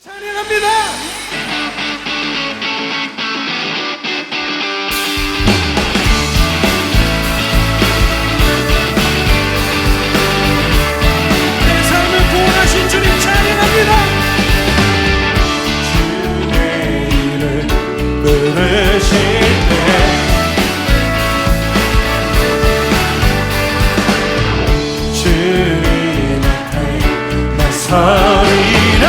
찬양합니다. 내 삶을 구원하신 주님 찬양합니다. 주의 이름 부르실 때 주님 앞에 나서리라.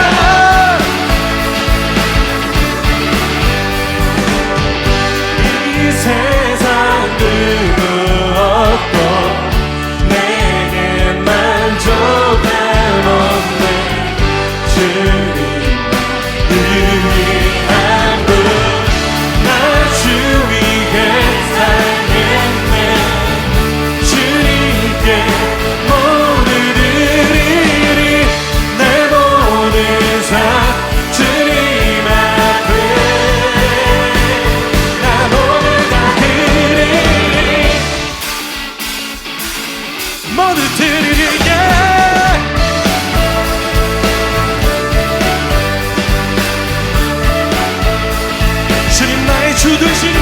세상 누구 없고 내게 만족함 없네. 주님 유일한 분 나 주위에 살겠네. 주님께 모두 드리리. 내 모든 삶 주님 앞에 나 모두 다 드리리. 모두 드리리. 주님 나의 주 되시니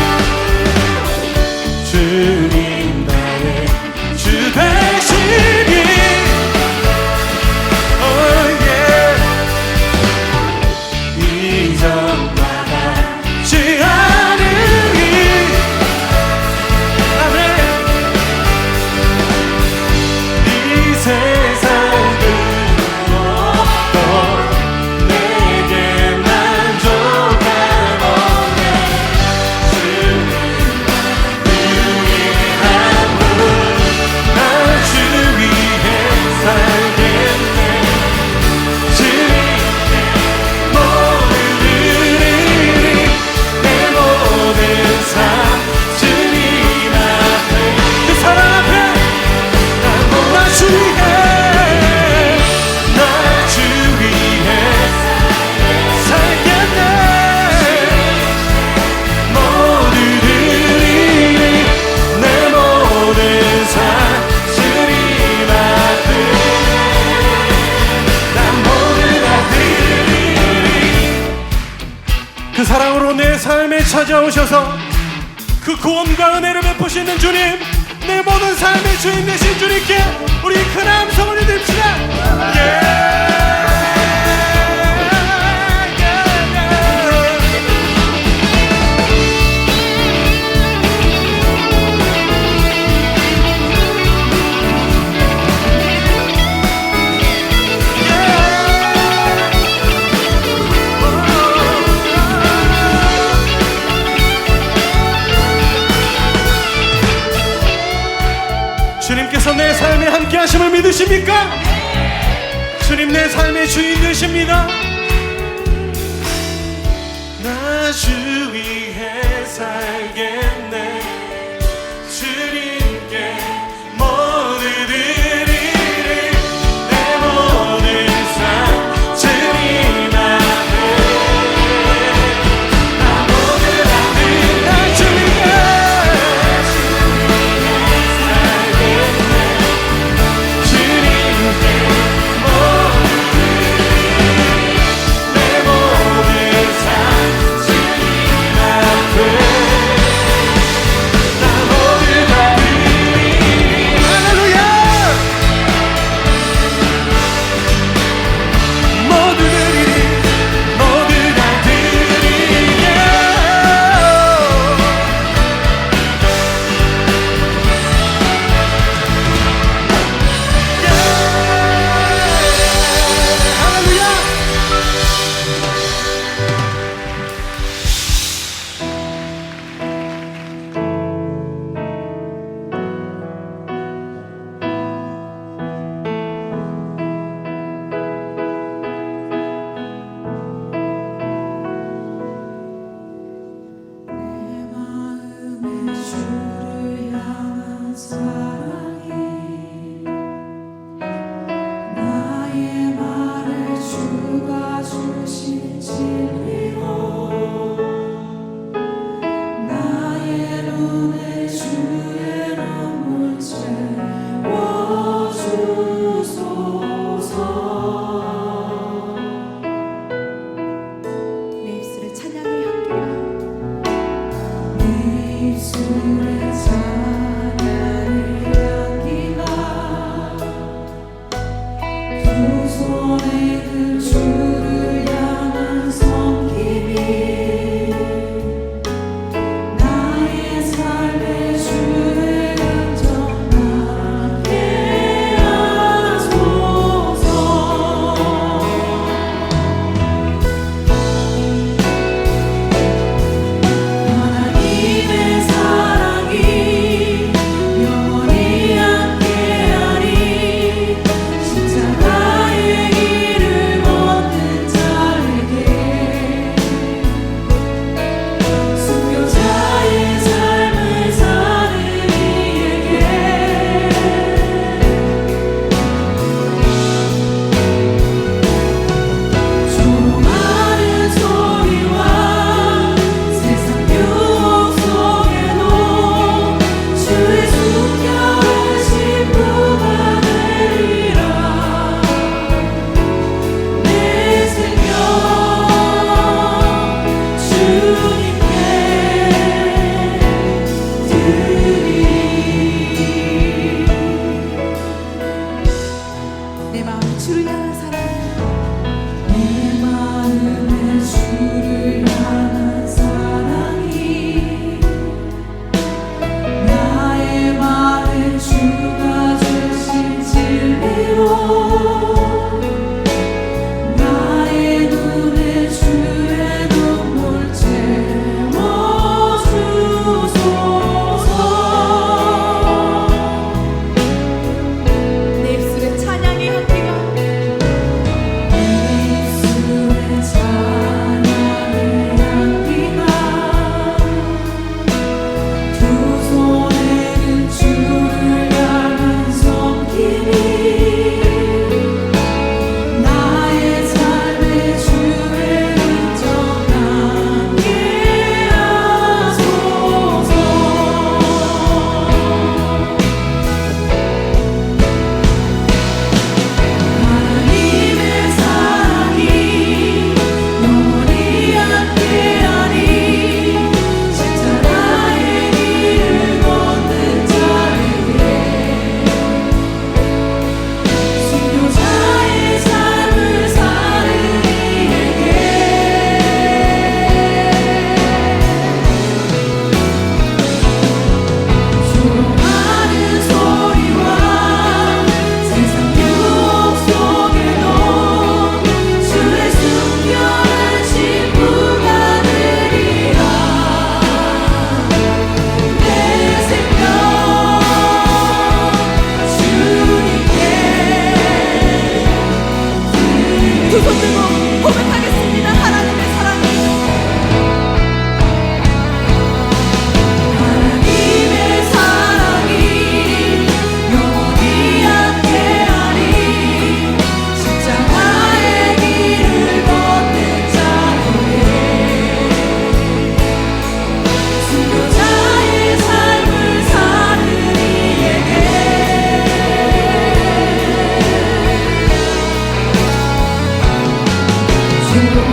주님 나의 주 되시니 oh yeah. 이전받지 않으리. 아멘. 이 세상 그 없고 내게 만족함 없네. 주님 유일한 분 나 주위에 살겠네. 주님께 모두 드리리. 내 모든 삶 주님 앞에 그 사랑 앞에 나 주위에 살겠네. 모두 드리리. 내 모든 삶 주님 앞에 난 모두 다 드리리. 그 사랑으로 내 삶에 찾아오셔서 그 구원과 은혜를 베푸시는 주님, 내 모든 삶의 주인 되신 주님께 우리 큰 함성을 드립시다. 주님께서 내 삶에 함께 하심을 믿으십니까? 주님 내 삶의 주인 되십니다. 나 주위에 살겠네. 주님께 모두 드리리. 내 모든 삶 주님 앞에 나 모두 다 드리리. 나 주위에 내 모든 삶 주님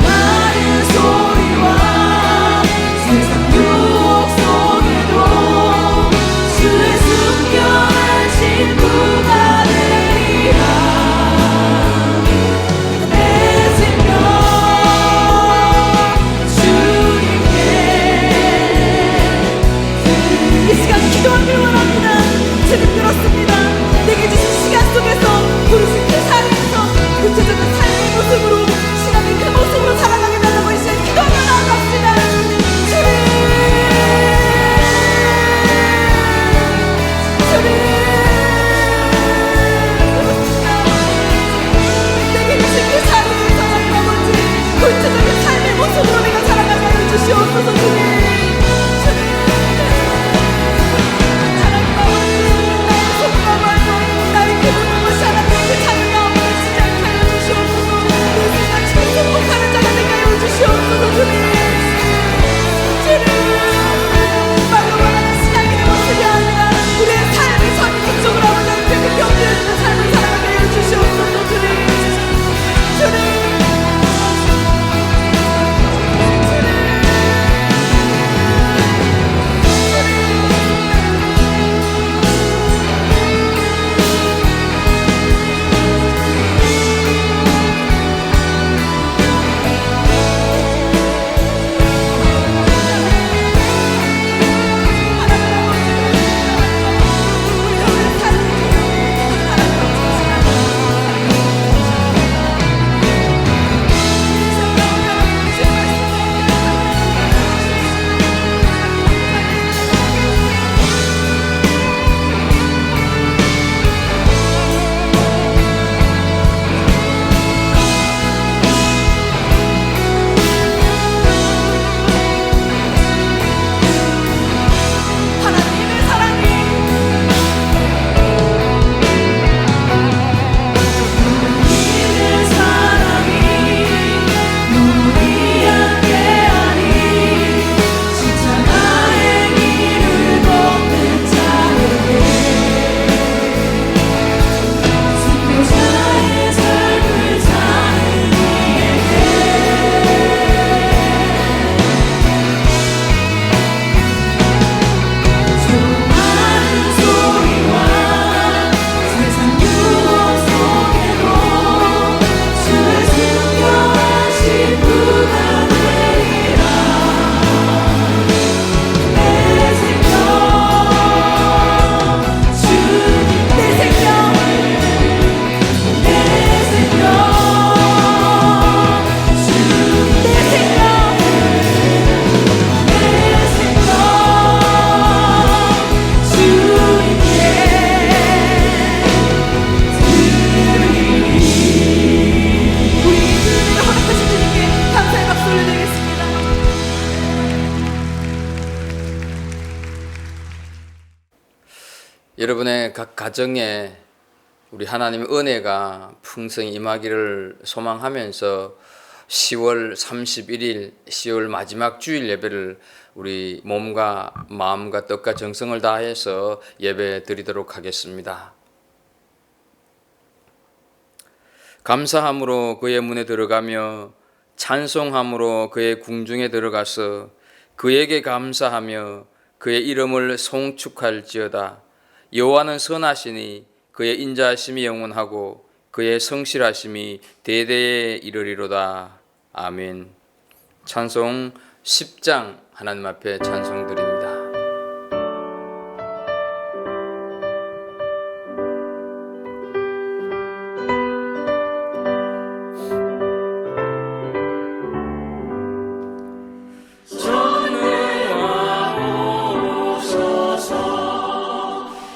많은 소리와 세상 유혹 속에도 주의 숨겨진 부가 되리라. 내 생명 주님께 이 시간 기도하길 원합니다. 주님 그렇습니다. 내게 주신 시간 속에서 부르신 그 삶에서 구체적인 삶의 모습으로 신앙의 그 모습으로 살아가게 달라고 이 시간 기도하며 나아갑시다. 내게 주신 그 삶에서 아버지 구체적인 삶의 모습으로 내가 살아가게 하여 주시옵소서. 주님 여러분의 각 가정에 우리 하나님의 은혜가 풍성히 임하기를 소망하면서 10월 31일 10월 마지막 주일 예배를 우리 몸과 마음과 뜻과 정성을 다해서 예배 드리도록 하겠습니다. 감사함으로 그의 문에 들어가며 찬송함으로 그의 궁중에 들어가서 그에게 감사하며 그의 이름을 송축할지어다. 여호와는 선하시니 그의 인자하심이 영원하고 그의 성실하심이 대대에 이르리로다. 아멘. 찬송 10장 하나님 앞에 찬송드립니다.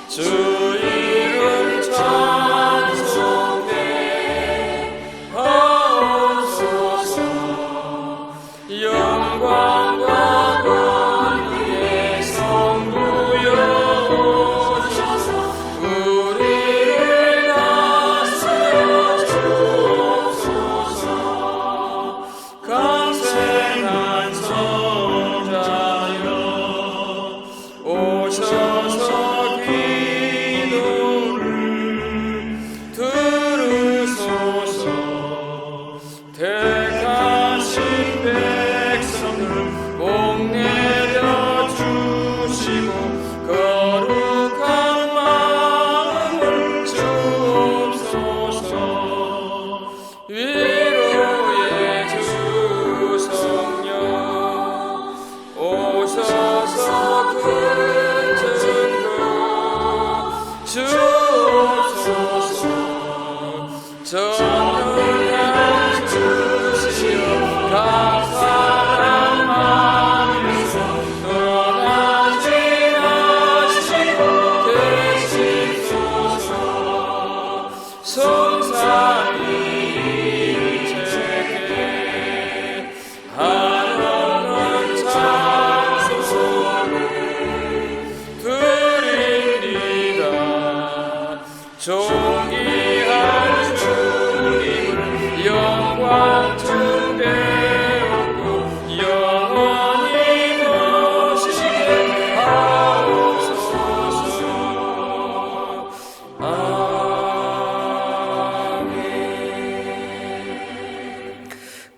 주 이름 찬송해 하옵소서. 영광과 권위에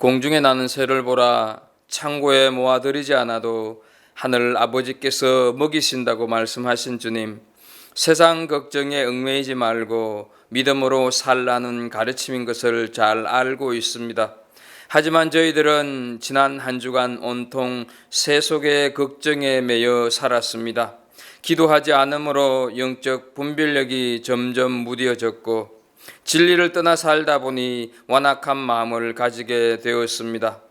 공중에 나는 새를 보라. 창고에 모아들이지 않아도 하늘 아버지께서 먹이신다고 말씀하신 주님, 세상 걱정에 얽매이지 말고 믿음으로 살라는 가르침인 것을 잘 알고 있습니다. 하지만 저희들은 지난 한 주간 온통 세속의 걱정에 매여 살았습니다. 기도하지 않으므로 영적 분별력이 점점 무뎌졌고 진리를 떠나 살다 보니 완악한 마음을 가지게 되었습니다.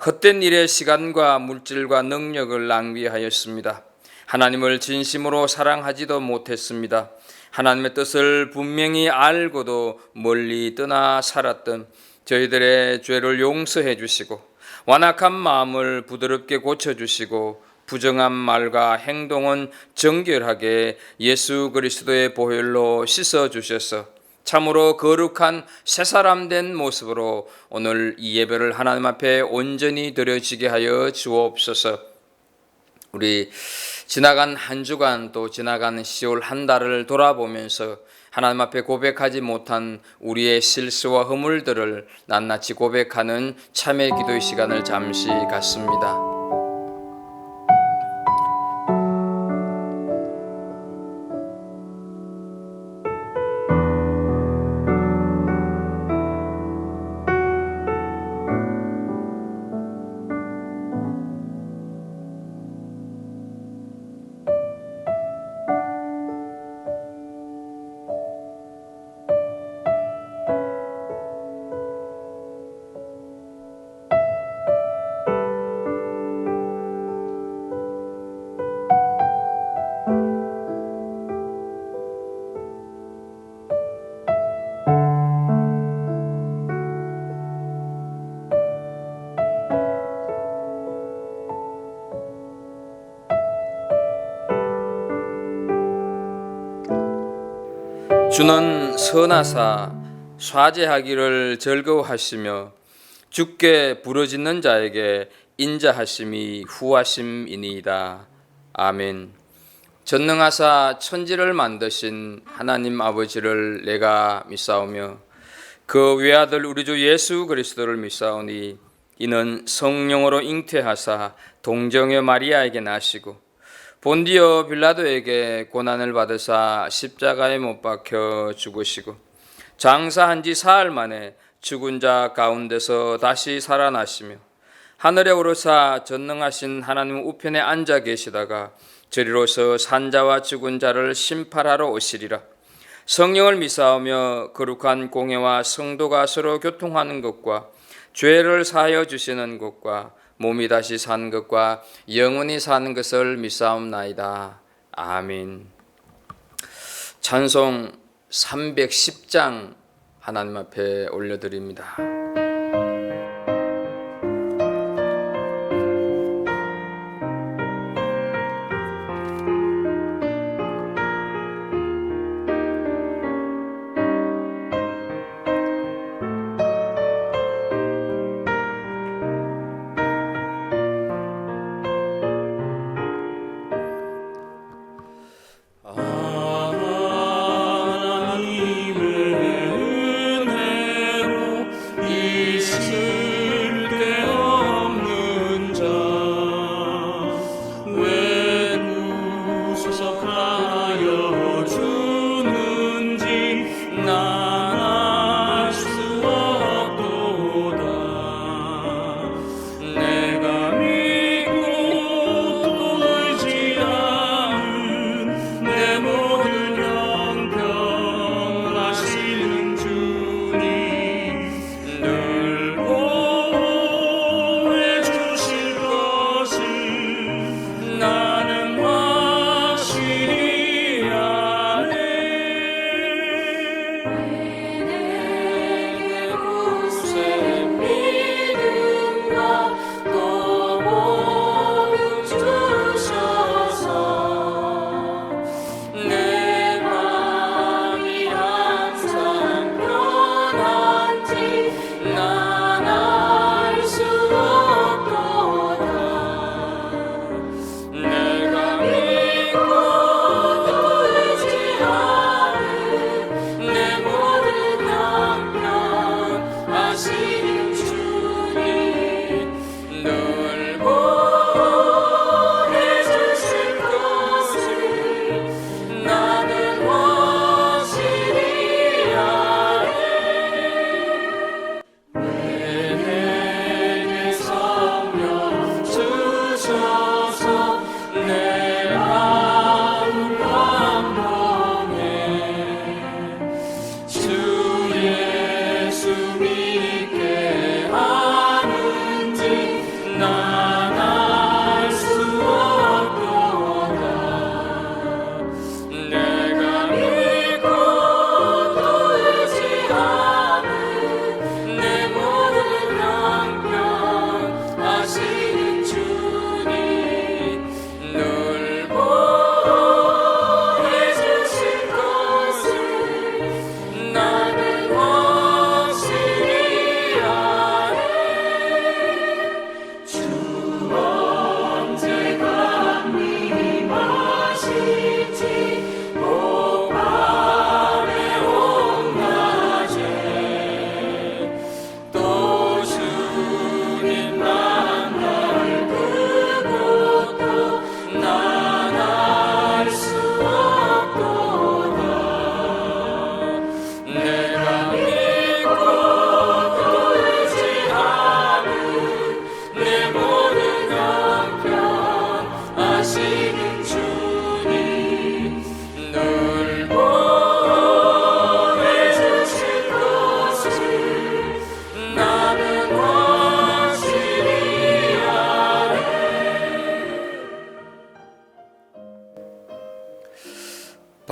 헛된 일에 시간과 물질과 능력을 낭비하였습니다. 하나님을 진심으로 사랑하지도 못했습니다. 하나님의 뜻을 분명히 알고도 멀리 떠나 살았던 저희들의 죄를 용서해 주시고 완악한 마음을 부드럽게 고쳐주시고 부정한 말과 행동은 정결하게 예수 그리스도의 보혈로 씻어주셔서 참으로 거룩한 새사람 된 모습으로 오늘 이 예배를 하나님 앞에 온전히 드려지게 하여 주옵소서. 우리 지나간 한 주간 또 지나간 10월 한 달을 돌아보면서 하나님 앞에 고백하지 못한 우리의 실수와 허물들을 낱낱이 고백하는 참회 기도의 시간을 잠시 갖습니다. 주는 선하사 쇠제하기를 즐거워하시며 주께 부르짖는 자에게 인자하심이 후하심이니이다. 아멘. 전능하사 천지를 만드신 하나님 아버지를 내가 믿사오며 그 외아들 우리 주 예수 그리스도를 믿사오니 이는 성령으로 잉태하사 동정여 마리아에게 나시고 본디오 빌라도에게 고난을 받으사 십자가에 못 박혀 죽으시고 장사한 지 사흘 만에 죽은 자 가운데서 다시 살아나시며 하늘에 오르사 전능하신 하나님 우편에 앉아 계시다가 저리로서 산자와 죽은 자를 심판하러 오시리라. 성령을 믿사오며 거룩한 공회와 성도가 서로 교통하는 것과 죄를 사하여 주시는 것과 몸이 다시 사는 것과 영원히 사는 것을 믿사옵나이다. 아멘. 찬송 310장 하나님 앞에 올려드립니다. 하나님의 은혜로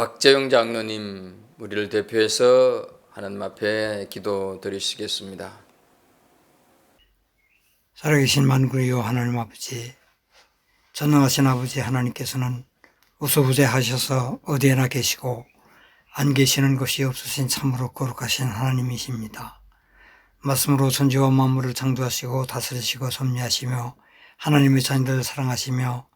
박재용 장로님 우리를 대표해서 하나님 앞에 기도 드리시겠습니다. 살아계신 만군의 하나님 아버지, 전능하신 아버지 하나님께서는 우소부재하셔서 어디에나 계시고 안 계시는 것이 없으신 참으로 거룩하신 하나님이십니다. 말씀으로 천지와 만물을 창조하시고 다스리시고 섭리하시며 하나님의 자녀들을 사랑하시며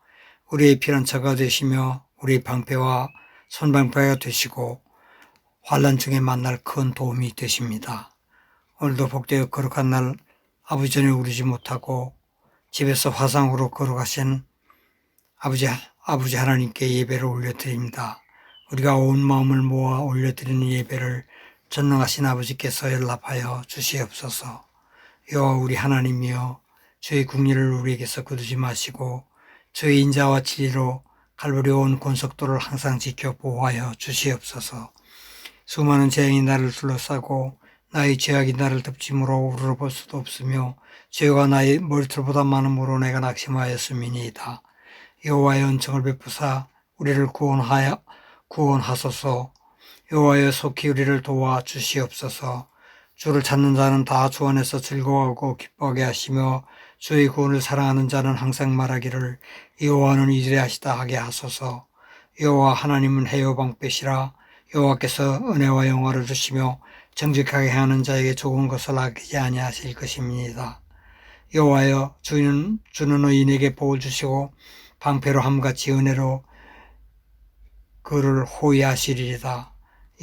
우리의 피난처가 되시며 우리의 방패와 손방패가 되시고 환난 중에 만날 큰 도움이 되십니다. 오늘도 복되어 거룩한 날 아버지 전에 우르지 못하고 집에서 화상으로 거룩하신 아버지 하나님께 예배를 올려드립니다. 우리가 온 마음을 모아 올려드리는 예배를 전능하신 아버지께서 연락하여 주시옵소서. 여호와 우리 하나님이여, 주의 국리를 우리에게서 거두지 마시고 주의 인자와 진리로 갈보리 온 권속도를 항상 지켜 보호하여 주시옵소서. 수많은 재앙이 나를 둘러싸고 나의 죄악이 나를 덮침으로 우러러볼 수도 없으며 죄가 나의 머리털보다 많음으로 내가 낙심하였음이니이다. 여호와의 은총을 베푸사 우리를 구원하소서. 여호와여 속히 우리를 도와 주시옵소서. 주를 찾는 자는 다 주 안에서 즐거워하고 기뻐하게 하시며 주의 구원을 사랑하는 자는 항상 말하기를 여호와는 이지레하시다 하게 하소서. 여호와 하나님은 해요 방패시라. 여호와께서 은혜와 영화를 주시며 정직하게 행하는 자에게 좋은 것을 아끼지 아니하실 것입니다. 여호와여, 주는 의인에게 복을 주시고 방패로 함같이 은혜로 그를 호위하시리이다.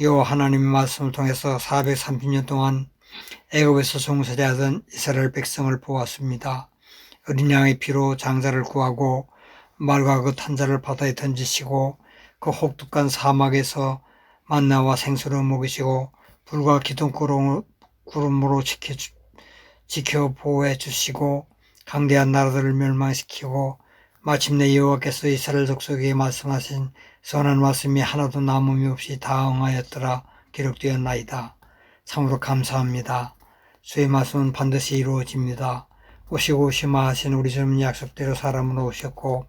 여호와 하나님의 말씀을 통해서 430년 동안 애굽에서 종살이하던 이스라엘 백성을 보았습니다. 어린 양의 피로 장자를 구하고 말과 그 탄자를 바다에 던지시고 그 혹독한 사막에서 만나와 생수를 먹이시고 불과 기둥구름으로 지켜 보호해 주시고 강대한 나라들을 멸망시키고 마침내 여호와께서 이스라엘 족속에게 말씀하신 선한 말씀이 하나도 남음이 없이 다 응하였더라 기록되었나이다. 참으로 감사합니다. 주의 말씀은 반드시 이루어집니다. 오시고 오시마 하신 우리 주님 약속대로 사람으로 오셨고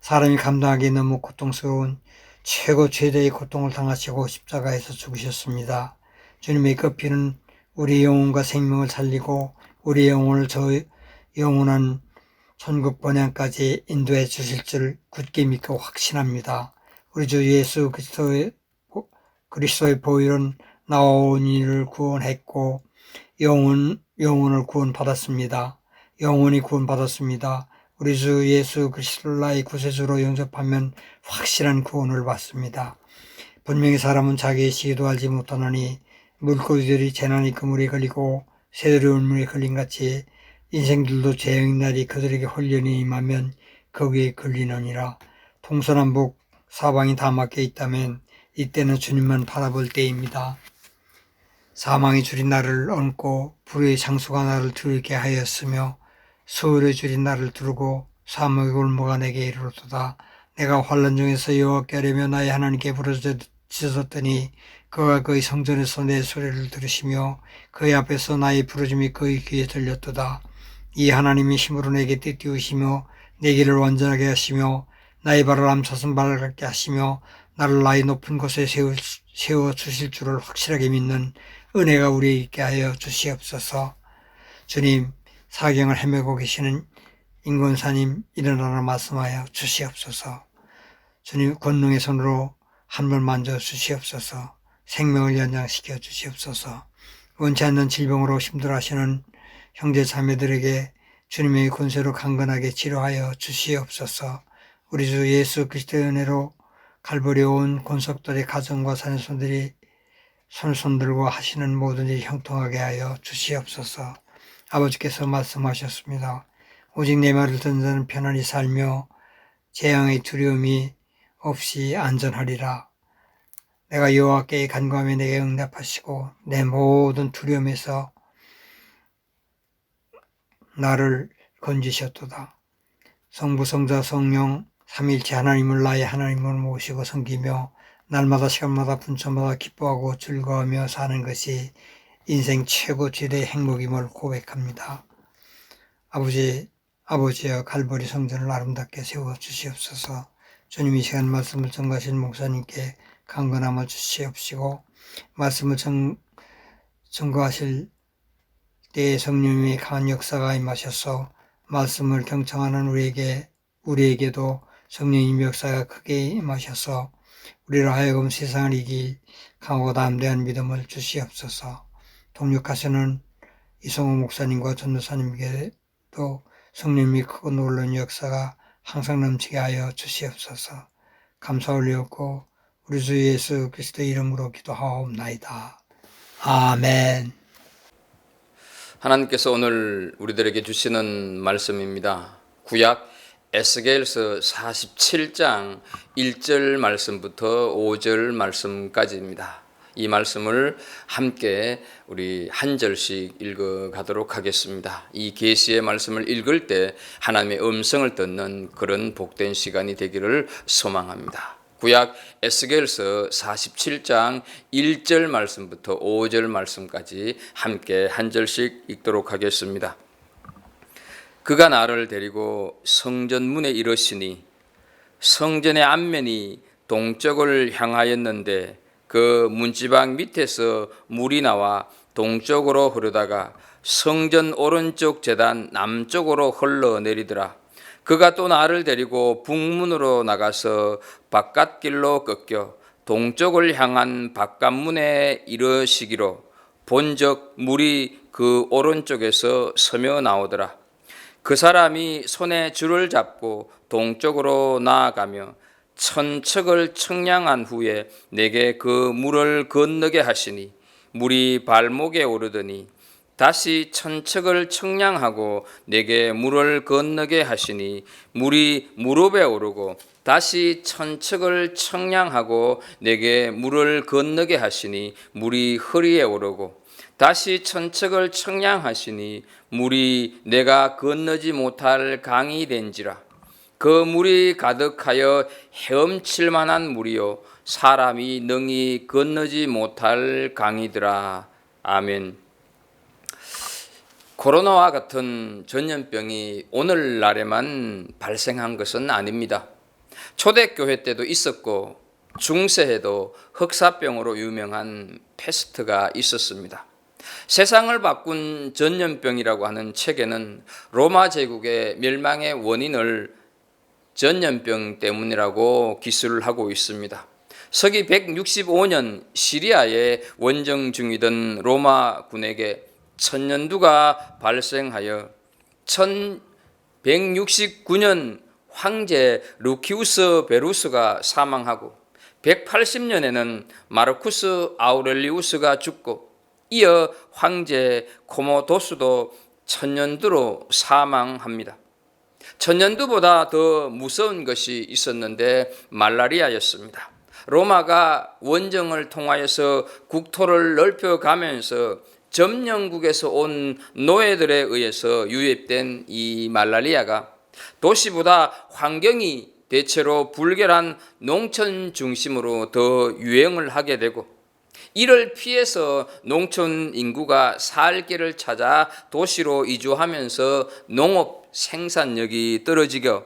사람이 감당하기 너무 고통스러운 최대의 고통을 당하시고 십자가에서 죽으셨습니다. 주님의 그 피는 우리 영혼과 생명을 살리고 우리 영혼을 저 영원한 천국 번영까지 인도해 주실 줄 굳게 믿고 확신합니다. 우리 주 예수 그리스도의 보혈은 나와 온 이를 구원했고 영혼을 구원받았습니다. 영혼이 구원받았습니다. 우리 주 예수 그리스도를 나의 구세주로 영접하면 확실한 구원을 받습니다. 분명히 사람은 자기의 시기도 알지 못하노니 물고기들이 재난의 그물에 걸리고 새들이 울물에 걸린 같이 인생들도 재앙의 날이 그들에게 홀연히 임하면 거기에 걸리느니라. 동서남북 사방이 다 막혀 있다면 이때는 주님만 바라볼 때입니다. 사망의 줄이 나를 얹고 불의 장수가 나를 두르게 하였으며 수월의 줄이 나를 두르고 사막의 골모가 내게 이르렀도다. 내가 환난 중에서 여호와께 아뢰며 나의 하나님께 부르짖었더니 그가 그의 성전에서 내 소리를 들으시며 그의 앞에서 나의 부르짖음이 그의 귀에 들렸도다. 이 하나님이 힘으로 내게 띠띠우시며 내 길을 완전하게 하시며 나의 발을 암사슴 발을 같게 하시며 나를 나의 높은 곳에 세워 주실 줄을 확실하게 믿는 은혜가 우리에게 있게 하여 주시옵소서. 주님, 사경을 헤매고 계시는 인권사님 일어나라 말씀하여 주시옵소서. 주님, 권능의 손으로 한 번 만져 주시옵소서. 생명을 연장시켜 주시옵소서. 원치 않는 질병으로 힘들어하시는 형제 자매들에게 주님의 권세로 강건하게 치료하여 주시옵소서. 우리 주 예수 그리스도의 은혜로 갈보리 온 권속들의 가정과 자녀손들이 손들고 하시는 모든 일이 형통하게 하여 주시옵소서. 아버지께서 말씀하셨습니다. 오직 내 말을 듣는 자는 편안히 살며 재앙의 두려움이 없이 안전하리라. 내가 여호와께 간구하며 내게 응답하시고 내 모든 두려움에서 나를 건지셨도다. 성부 성자 성령 삼위일체 하나님을 나의 하나님으로 모시고 섬기며 날마다 시간마다 분초마다 기뻐하고 즐거워하며 사는 것이 인생 최고 최대의 행복임을 고백합니다. 아버지여 갈보리 성전을 아름답게 세워 주시옵소서. 주님 이 시간 말씀을 전가하신 목사님께 강건함을 주시옵시고 말씀을 증거하실 때에 성령님의 강한 역사가 임하셔서 말씀을 경청하는 우리에게도 성령님의 역사가 크게 임하셔서 우리로 하여금 세상을 이길 강하고 담대한 믿음을 주시옵소서. 동력하시는 이성호 목사님과 전도사님께도 성령님이 크고 놀라운 역사가 항상 넘치게 하여 주시옵소서. 감사 올리옵고 우리 주 예수 그리스도의 이름으로 기도하옵나이다. 아멘. 하나님께서 오늘 우리들에게 주시는 말씀입니다. 구약 에스겔서 47장 1절 말씀부터 5절 말씀까지입니다. 이 말씀을 함께 우리 한 절씩 읽어가도록 하겠습니다. 이 계시의 말씀을 읽을 때 하나님의 음성을 듣는 그런 복된 시간이 되기를 소망합니다. 구약 에스겔서 47장 1절 말씀부터 5절 말씀까지 함께 한 절씩 읽도록 하겠습니다. 그가 나를 데리고 성전 문에 이르시니 성전의 앞면이 동쪽을 향하였는데 그 문지방 밑에서 물이 나와 동쪽으로 흐르다가 성전 오른쪽 제단 남쪽으로 흘러내리더라. 그가 또 나를 데리고 북문으로 나가서 바깥길로 꺾여 동쪽을 향한 바깥문에 이르시기로 본적 물이 그 오른쪽에서 서며 나오더라. 그 사람이 손에 줄을 잡고 동쪽으로 나아가며 천척을 청량한 후에 내게 그 물을 건너게 하시니 물이 발목에 오르더니 다시 천척을 청량하고 내게 물을 건너게 하시니 물이 무릎에 오르고 다시 천척을 청량하고 내게 물을 건너게 하시니 물이 허리에 오르고 다시 천척을 청량하시니 물이 내가 건너지 못할 강이 된지라. 그 물이 가득하여 헤엄칠 만한 물이요 사람이 능히 건너지 못할 강이더라. 아멘. 코로나와 같은 전염병이 오늘날에만 발생한 것은 아닙니다. 초대교회 때도 있었고 중세에도 흑사병으로 유명한 패스트가 있었습니다. 세상을 바꾼 전염병이라고 하는 책에는 로마 제국의 멸망의 원인을 전염병 때문이라고 기술을 하고 있습니다. 서기 165년 시리아에 원정 중이던 로마군에게 천년두가 발생하여 1169년 황제 루키우스 베루스가 사망하고 180년에는 마르쿠스 아우렐리우스가 죽고 이어 황제 코모도스도 천년두로 사망합니다. 천년두보다 더 무서운 것이 있었는데 말라리아였습니다. 로마가 원정을 통하여서 국토를 넓혀가면서 점령국에서 온 노예들에 의해서 유입된 이 말라리아가 도시보다 환경이 대체로 불결한 농촌 중심으로 더 유행을 하게 되고 이를 피해서 농촌 인구가 살 길을 찾아 도시로 이주하면서 농업 생산력이 떨어지고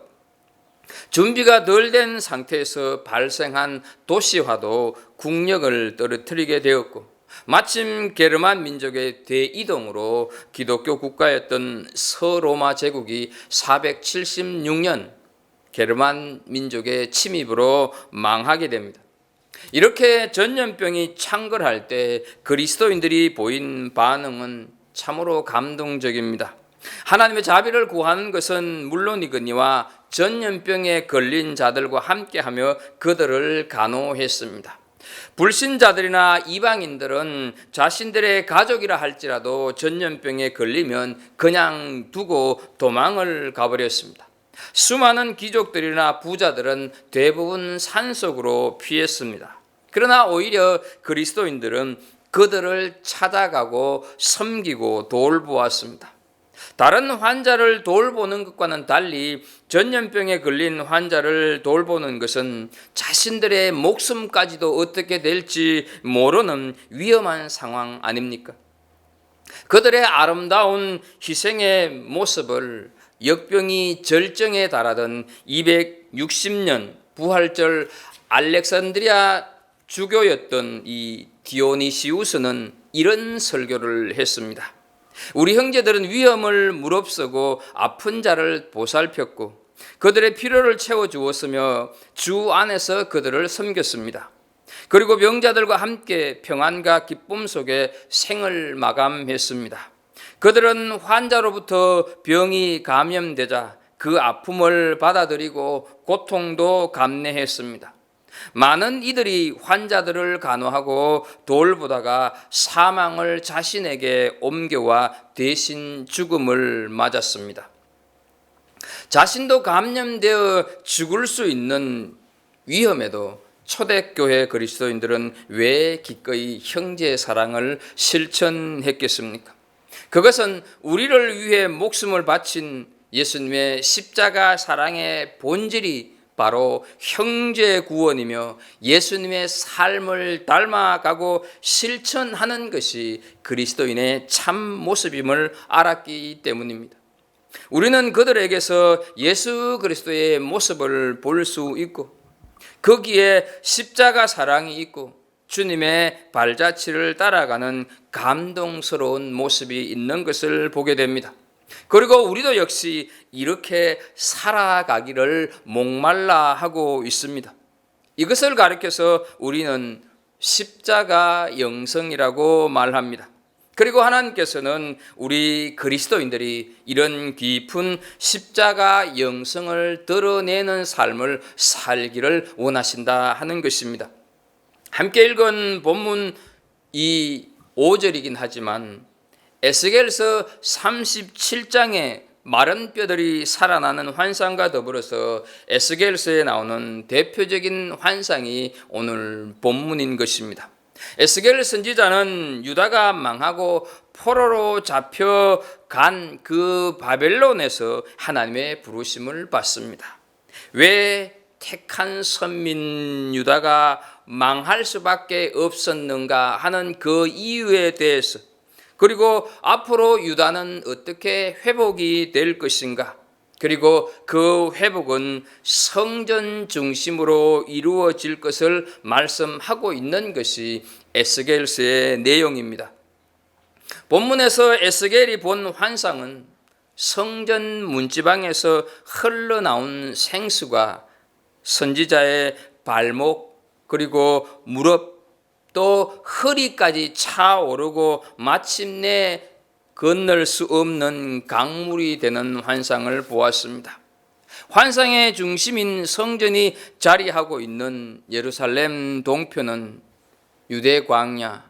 준비가 덜 된 상태에서 발생한 도시화도 국력을 떨어뜨리게 되었고 마침 게르만 민족의 대이동으로 기독교 국가였던 서로마 제국이 476년 게르만 민족의 침입으로 망하게 됩니다. 이렇게 전염병이 창궐할 때 그리스도인들이 보인 반응은 참으로 감동적입니다. 하나님의 자비를 구하는 것은 물론이거니와 전염병에 걸린 자들과 함께하며 그들을 간호했습니다. 불신자들이나 이방인들은 자신들의 가족이라 할지라도 전염병에 걸리면 그냥 두고 도망을 가버렸습니다. 수많은 귀족들이나 부자들은 대부분 산속으로 피했습니다. 그러나 오히려 그리스도인들은 그들을 찾아가고 섬기고 돌보았습니다. 다른 환자를 돌보는 것과는 달리 전염병에 걸린 환자를 돌보는 것은 자신들의 목숨까지도 어떻게 될지 모르는 위험한 상황 아닙니까? 그들의 아름다운 희생의 모습을 역병이 절정에 달하던 260년 부활절 알렉산드리아 주교였던 이 디오니시우스는 이런 설교를 했습니다. 우리 형제들은 위험을 무릅쓰고 아픈 자를 보살폈고 그들의 필요를 채워주었으며 주 안에서 그들을 섬겼습니다. 그리고 병자들과 함께 평안과 기쁨 속에 생을 마감했습니다. 그들은 환자로부터 병이 감염되자 그 아픔을 받아들이고 고통도 감내했습니다. 많은 이들이 환자들을 간호하고 돌보다가 사망을 자신에게 옮겨와 대신 죽음을 맞았습니다. 자신도 감염되어 죽을 수 있는 위험에도 초대교회 그리스도인들은 왜 기꺼이 형제의 사랑을 실천했겠습니까? 그것은 우리를 위해 목숨을 바친 예수님의 십자가 사랑의 본질이 바로 형제 구원이며 예수님의 삶을 닮아가고 실천하는 것이 그리스도인의 참 모습임을 알았기 때문입니다. 우리는 그들에게서 예수 그리스도의 모습을 볼 수 있고 거기에 십자가 사랑이 있고 주님의 발자취를 따라가는 감동스러운 모습이 있는 것을 보게 됩니다. 그리고 우리도 역시 이렇게 살아가기를 목말라 하고 있습니다. 이것을 가리켜서 우리는 십자가 영성이라고 말합니다. 그리고 하나님께서는 우리 그리스도인들이 이런 깊은 십자가 영성을 드러내는 삶을 살기를 원하신다 하는 것입니다. 함께 읽은 본문 이 5절이긴 하지만 에스겔서 37장에 마른 뼈들이 살아나는 환상과 더불어서 에스겔서에 나오는 대표적인 환상이 오늘 본문인 것입니다. 에스겔 선지자는 유다가 망하고 포로로 잡혀간 그 바벨론에서 하나님의 부르심을 받습니다. 왜 택한 선민 유다가 망할 수밖에 없었는가 하는 그 이유에 대해서, 그리고 앞으로 유다는 어떻게 회복이 될 것인가, 그리고 그 회복은 성전 중심으로 이루어질 것을 말씀하고 있는 것이 에스겔서의 내용입니다. 본문에서 에스겔이 본 환상은 성전 문지방에서 흘러나온 생수가 선지자의 발목 그리고 무릎 또 허리까지 차오르고 마침내 건널 수 없는 강물이 되는 환상을 보았습니다. 환상의 중심인 성전이 자리하고 있는 예루살렘 동편은 유대 광야,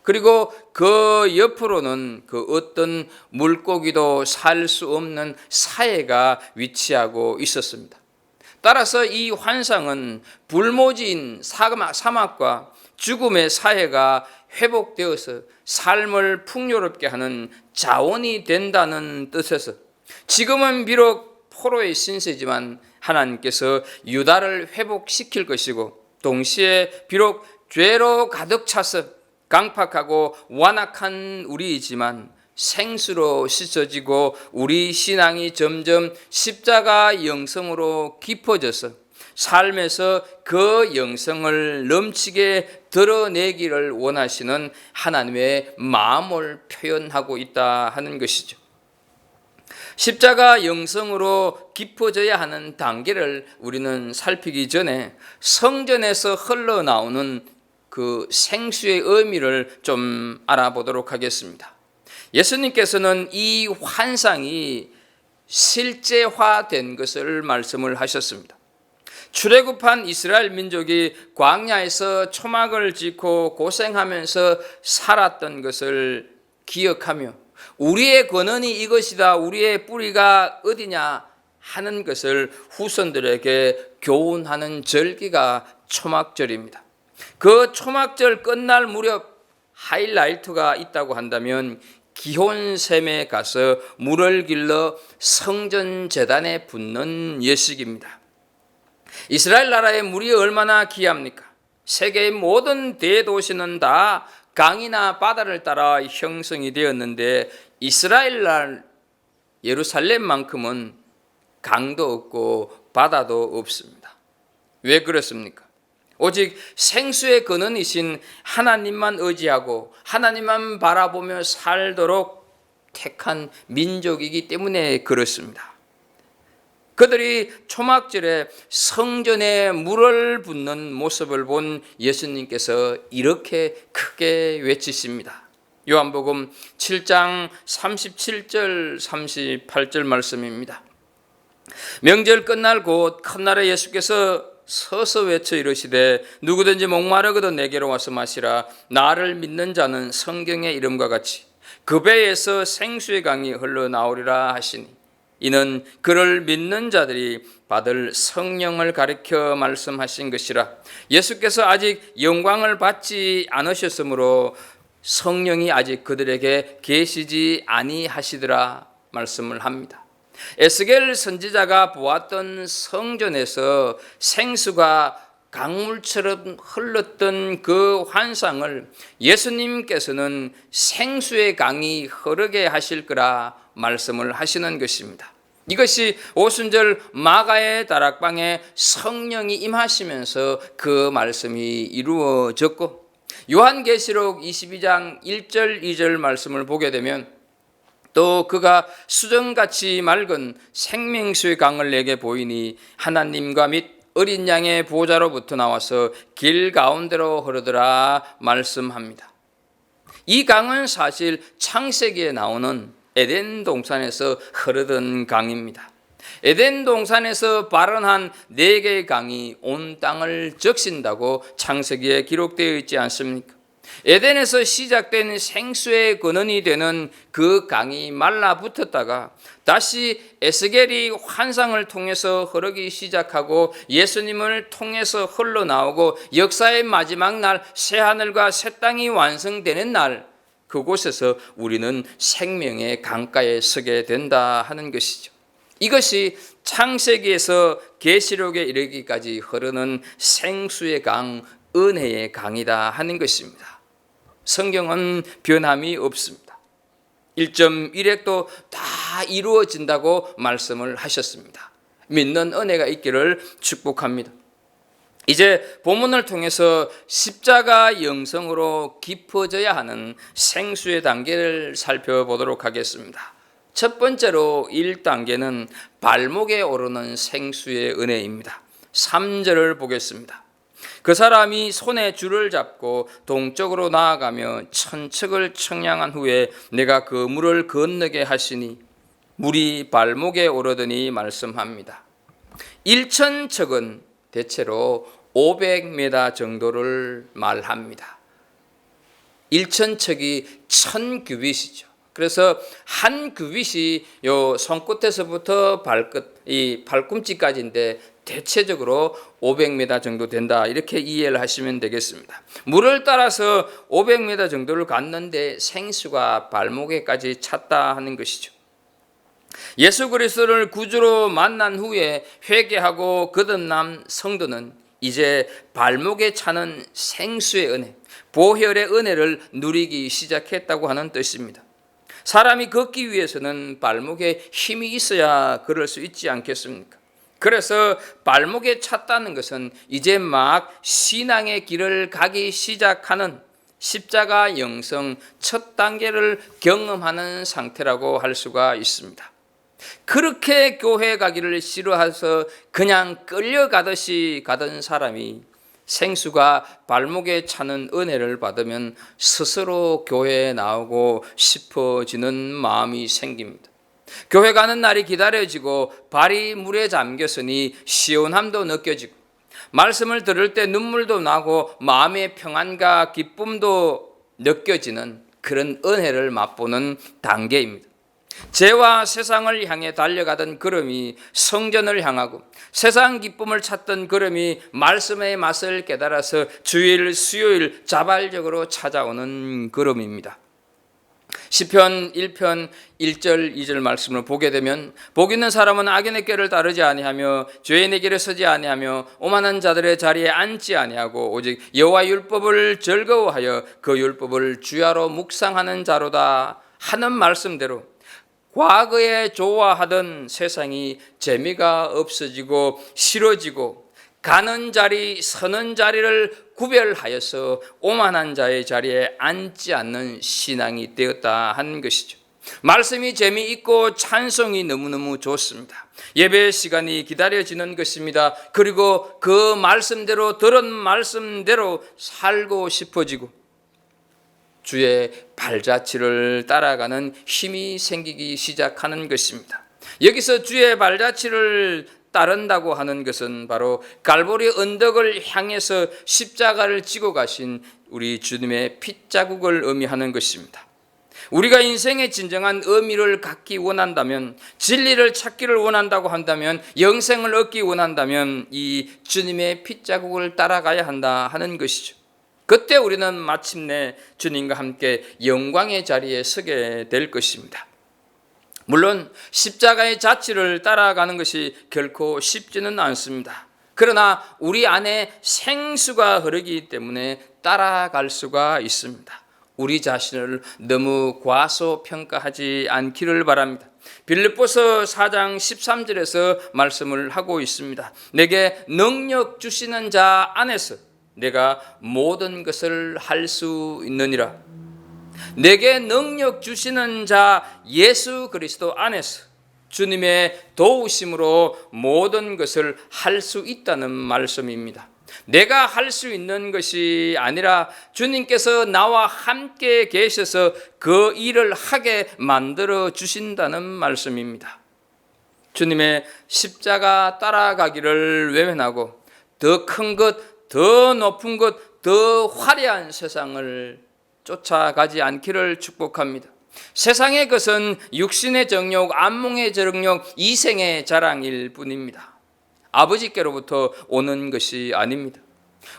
그리고 그 옆으로는 그 어떤 물고기도 살 수 없는 사해가 위치하고 있었습니다. 따라서 이 환상은 불모지인 사막과 죽음의 사해가 회복되어서 삶을 풍요롭게 하는 자원이 된다는 뜻에서 지금은 비록 포로의 신세지만 하나님께서 유다를 회복시킬 것이고 동시에 비록 죄로 가득 차서 강팍하고 완악한 우리이지만 생수로 씻어지고 우리 신앙이 점점 십자가 영성으로 깊어져서 삶에서 그 영성을 넘치게 드러내기를 원하시는 하나님의 마음을 표현하고 있다 하는 것이죠. 십자가 영성으로 깊어져야 하는 단계를 우리는 살피기 전에 성전에서 흘러나오는 그 생수의 의미를 좀 알아보도록 하겠습니다. 예수님께서는 이 환상이 실제화된 것을 말씀을 하셨습니다. 출애굽한 이스라엘 민족이 광야에서 초막을 짓고 고생하면서 살았던 것을 기억하며 우리의 권한이 이것이다, 우리의 뿌리가 어디냐 하는 것을 후손들에게 교훈하는 절기가 초막절입니다. 그 초막절 끝날 무렵 하이라이트가 있다고 한다면 기혼샘에 가서 물을 길러 성전 제단에 붓는 예식입니다. 이스라엘 나라의 물이 얼마나 귀합니까? 세계의 모든 대도시는 다 강이나 바다를 따라 형성이 되었는데 이스라엘 나라 예루살렘만큼은 강도 없고 바다도 없습니다. 왜 그렇습니까? 오직 생수의 근원이신 하나님만 의지하고 하나님만 바라보며 살도록 택한 민족이기 때문에 그렇습니다. 그들이 초막절에 성전에 물을 붓는 모습을 본 예수님께서 이렇게 크게 외치십니다. 요한복음 7장 37절 38절 말씀입니다. 명절 끝날 곧 첫날에 예수께서 서서 외쳐 이르시되 누구든지 목마르거든 내게로 와서 마시라. 나를 믿는 자는 성경의 이름과 같이 그 배에서 생수의 강이 흘러나오리라 하시니, 이는 그를 믿는 자들이 받을 성령을 가리켜 말씀하신 것이라. 예수께서 아직 영광을 받지 않으셨으므로 성령이 아직 그들에게 계시지 아니하시더라 말씀을 합니다. 에스겔 선지자가 보았던 성전에서 생수가 강물처럼 흘렀던 그 환상을 예수님께서는 생수의 강이 흐르게 하실 거라 말씀을 하시는 것입니다. 이것이 오순절 마가의 다락방에 성령이 임하시면서 그 말씀이 이루어졌고, 요한계시록 22장 1절 2절 말씀을 보게 되면 또 그가 수정같이 맑은 생명수의 강을 내게 보이니 하나님과 및 어린 양의 보좌로부터 나와서 길 가운데로 흐르더라 말씀합니다. 이 강은 사실 창세기에 나오는 에덴 동산에서 흐르던 강입니다. 에덴 동산에서 발원한 4개의 강이 온 땅을 적신다고 창세기에 기록되어 있지 않습니까? 에덴에서 시작된 생수의 근원이 되는 그 강이 말라붙었다가 다시 에스겔이 환상을 통해서 흐르기 시작하고 예수님을 통해서 흘러나오고 역사의 마지막 날 새하늘과 새 땅이 완성되는 날, 그곳에서 우리는 생명의 강가에 서게 된다 하는 것이죠. 이것이 창세기에서 계시록에 이르기까지 흐르는 생수의 강, 은혜의 강이다 하는 것입니다. 성경은 변함이 없습니다. 1.1획도 다 이루어진다고 말씀을 하셨습니다. 믿는 은혜가 있기를 축복합니다. 이제 본문을 통해서 십자가 영성으로 깊어져야 하는 생수의 단계를 살펴보도록 하겠습니다. 첫 번째로 1단계는 발목에 오르는 생수의 은혜입니다. 3절을 보겠습니다. 그 사람이 손에 줄을 잡고 동쪽으로 나아가며 천척을 청량한 후에 내가 그 물을 건너게 하시니 물이 발목에 오르더니 말씀합니다. 1천척은 대체로 500m 정도를 말합니다. 1천척이 1000규빗이죠. 그래서 한 규빗이 요 손끝에서부터 발끝, 이 발꿈치까지인데 대체적으로 500m 정도 된다, 이렇게 이해를 하시면 되겠습니다. 물을 따라서 500m 정도를 갔는데 생수가 발목에까지 찼다 하는 것이죠. 예수 그리스도를 구주로 만난 후에 회개하고 거듭난 성도는 이제 발목에 차는 생수의 은혜, 보혈의 은혜를 누리기 시작했다고 하는 뜻입니다. 사람이 걷기 위해서는 발목에 힘이 있어야 걸을 수 있지 않겠습니까? 그래서 발목에 찼다는 것은 이제 막 신앙의 길을 가기 시작하는 십자가 영성 첫 단계를 경험하는 상태라고 할 수가 있습니다. 그렇게 교회 가기를 싫어해서 그냥 끌려가듯이 가던 사람이 생수가 발목에 차는 은혜를 받으면 스스로 교회에 나오고 싶어지는 마음이 생깁니다. 교회 가는 날이 기다려지고 발이 물에 잠겼으니 시원함도 느껴지고 말씀을 들을 때 눈물도 나고 마음의 평안과 기쁨도 느껴지는 그런 은혜를 맛보는 단계입니다. 죄와 세상을 향해 달려가던 걸음이 성전을 향하고 세상 기쁨을 찾던 걸음이 말씀의 맛을 깨달아서 주일 수요일 자발적으로 찾아오는 걸음입니다. 시편 1편 1절 2절 말씀을 보게 되면 복 있는 사람은 악인의 꾀를 따르지 아니하며 죄인의 길에 서지 아니하며 오만한 자들의 자리에 앉지 아니하고 오직 여호와 율법을 즐거워하여 그 율법을 주야로 묵상하는 자로다 하는 말씀대로 과거에 좋아하던 세상이 재미가 없어지고 싫어지고 가는 자리, 서는 자리를 구별하여서 오만한 자의 자리에 앉지 않는 신앙이 되었다 하는 것이죠. 말씀이 재미있고 찬송이 너무너무 좋습니다. 예배 시간이 기다려지는 것입니다. 그리고 그 말씀대로, 들은 말씀대로 살고 싶어지고 주의 발자취를 따라가는 힘이 생기기 시작하는 것입니다. 여기서 주의 발자취를 따른다고 하는 것은 바로 갈보리 언덕을 향해서 십자가를 지고 가신 우리 주님의 핏자국을 의미하는 것입니다. 우리가 인생의 진정한 의미를 갖기 원한다면, 진리를 찾기를 원한다고 한다면, 영생을 얻기 원한다면 이 주님의 핏자국을 따라가야 한다 하는 것이죠. 그때 우리는 마침내 주님과 함께 영광의 자리에 서게 될 것입니다. 물론 십자가의 자취를 따라가는 것이 결코 쉽지는 않습니다. 그러나 우리 안에 생수가 흐르기 때문에 따라갈 수가 있습니다. 우리 자신을 너무 과소평가하지 않기를 바랍니다. 빌립보서 4장 13절에서 말씀을 하고 있습니다. 내게 능력 주시는 자 안에서 내가 모든 것을 할 수 있느니라. 내게 능력 주시는 자 예수 그리스도 안에서 주님의 도우심으로 모든 것을 할 수 있다는 말씀입니다. 내가 할 수 있는 것이 아니라 주님께서 나와 함께 계셔서 그 일을 하게 만들어 주신다는 말씀입니다. 주님의 십자가 따라가기를 외면하고 더 큰 것, 더 높은 것, 더 화려한 세상을 쫓아가지 않기를 축복합니다. 세상의 것은 육신의 정욕, 안목의 정욕, 이생의 자랑일 뿐입니다. 아버지께로부터 오는 것이 아닙니다.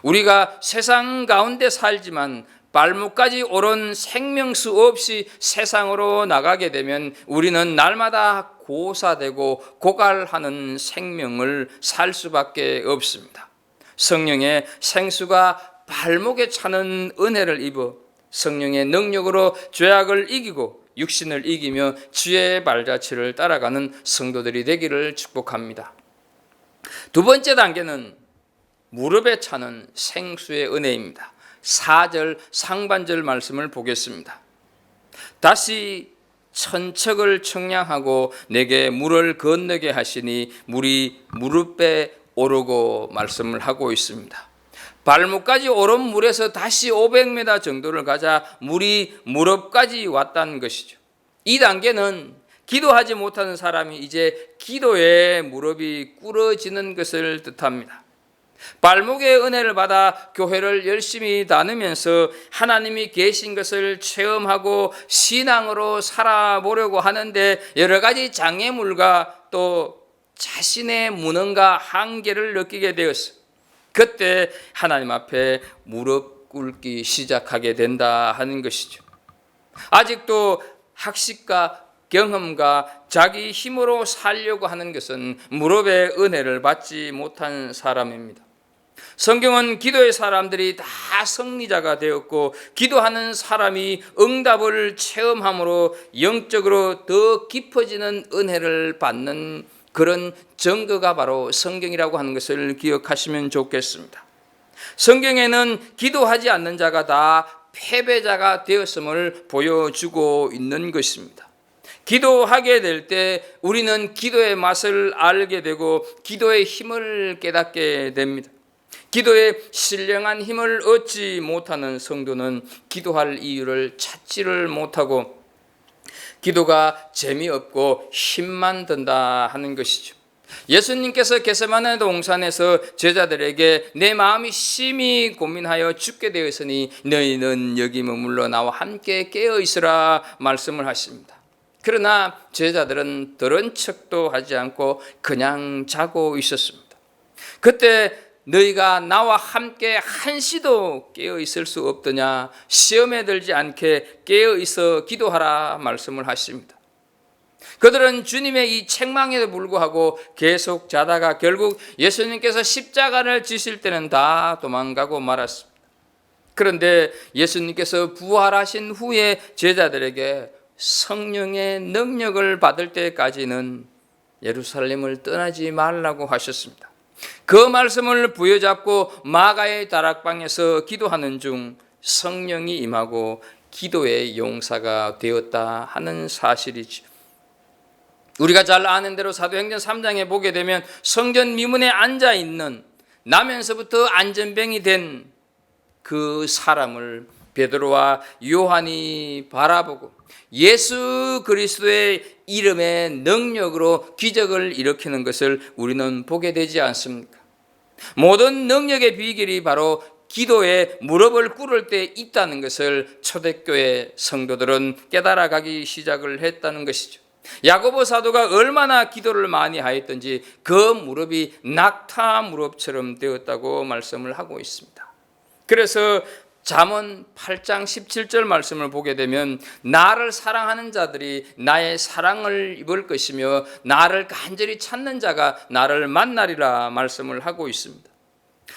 우리가 세상 가운데 살지만 발목까지 오른 생명수 없이 세상으로 나가게 되면 우리는 날마다 고사되고 고갈하는 생명을 살 수밖에 없습니다. 성령의 생수가 발목에 차는 은혜를 입어 성령의 능력으로 죄악을 이기고 육신을 이기며 주의 발자취를 따라가는 성도들이 되기를 축복합니다. 두 번째 단계는 무릎에 차는 생수의 은혜입니다. 4절 상반절 말씀을 보겠습니다. 다시 천척을 청량하고 내게 물을 건너게 하시니 물이 무릎에 오르고 말씀을 하고 있습니다. 발목까지 오른 물에서 다시 500m 정도를 가자 물이 무릎까지 왔다는 것이죠. 이 단계는 기도하지 못하는 사람이 이제 기도에 무릎이 꿇어지는 것을 뜻합니다. 발목의 은혜를 받아 교회를 열심히 다니면서 하나님이 계신 것을 체험하고 신앙으로 살아보려고 하는데 여러 가지 장애물과 또 자신의 무능과 한계를 느끼게 되었어. 그때 하나님 앞에 무릎 꿇기 시작하게 된다 하는 것이죠. 아직도 학식과 경험과 자기 힘으로 살려고 하는 것은 무릎의 은혜를 받지 못한 사람입니다. 성경은 기도의 사람들이 다 승리자가 되었고 기도하는 사람이 응답을 체험함으로 영적으로 더 깊어지는 은혜를 받는 그런 증거가 바로 성경이라고 하는 것을 기억하시면 좋겠습니다. 성경에는 기도하지 않는 자가 다 패배자가 되었음을 보여주고 있는 것입니다. 기도하게 될 때 우리는 기도의 맛을 알게 되고 기도의 힘을 깨닫게 됩니다. 기도에 신령한 힘을 얻지 못하는 성도는 기도할 이유를 찾지를 못하고 기도가 재미없고 힘만 든다 하는 것이죠. 예수님께서 겟세마네 동산에서 제자들에게 내 마음이 심히 고민하여 죽게 되었으니 너희는 여기 머물러 나와 함께 깨어 있으라 말씀을 하십니다. 그러나 제자들은 들은 척도 하지 않고 그냥 자고 있었습니다. 그때 너희가 나와 함께 한시도 깨어 있을 수 없더냐, 시험에 들지 않게 깨어 있어 기도하라 말씀을 하십니다. 그들은 주님의 이 책망에도 불구하고 계속 자다가 결국 예수님께서 십자가를 지실 때는 다 도망가고 말았습니다. 그런데 예수님께서 부활하신 후에 제자들에게 성령의 능력을 받을 때까지는 예루살렘을 떠나지 말라고 하셨습니다. 그 말씀을 부여잡고 마가의 다락방에서 기도하는 중 성령이 임하고 기도의 용사가 되었다 하는 사실이죠. 우리가 잘 아는 대로 사도행전 3장에 보게 되면 성전 미문에 앉아 있는 나면서부터 안전병이 된 그 사람을 베드로와 요한이 바라보고 예수 그리스도의 이름의 능력으로 기적을 일으키는 것을 우리는 보게 되지 않습니까? 모든 능력의 비결이 바로 기도에 무릎을 꿇을 때 있다는 것을 초대교회 성도들은 깨달아가기 시작을 했다는 것이죠. 야고보 사도가 얼마나 기도를 많이 하였던지 그 무릎이 낙타 무릎처럼 되었다고 말씀을 하고 있습니다. 그래서 잠언 8장 17절 말씀을 보게 되면 나를 사랑하는 자들이 나의 사랑을 입을 것이며 나를 간절히 찾는 자가 나를 만나리라 말씀을 하고 있습니다.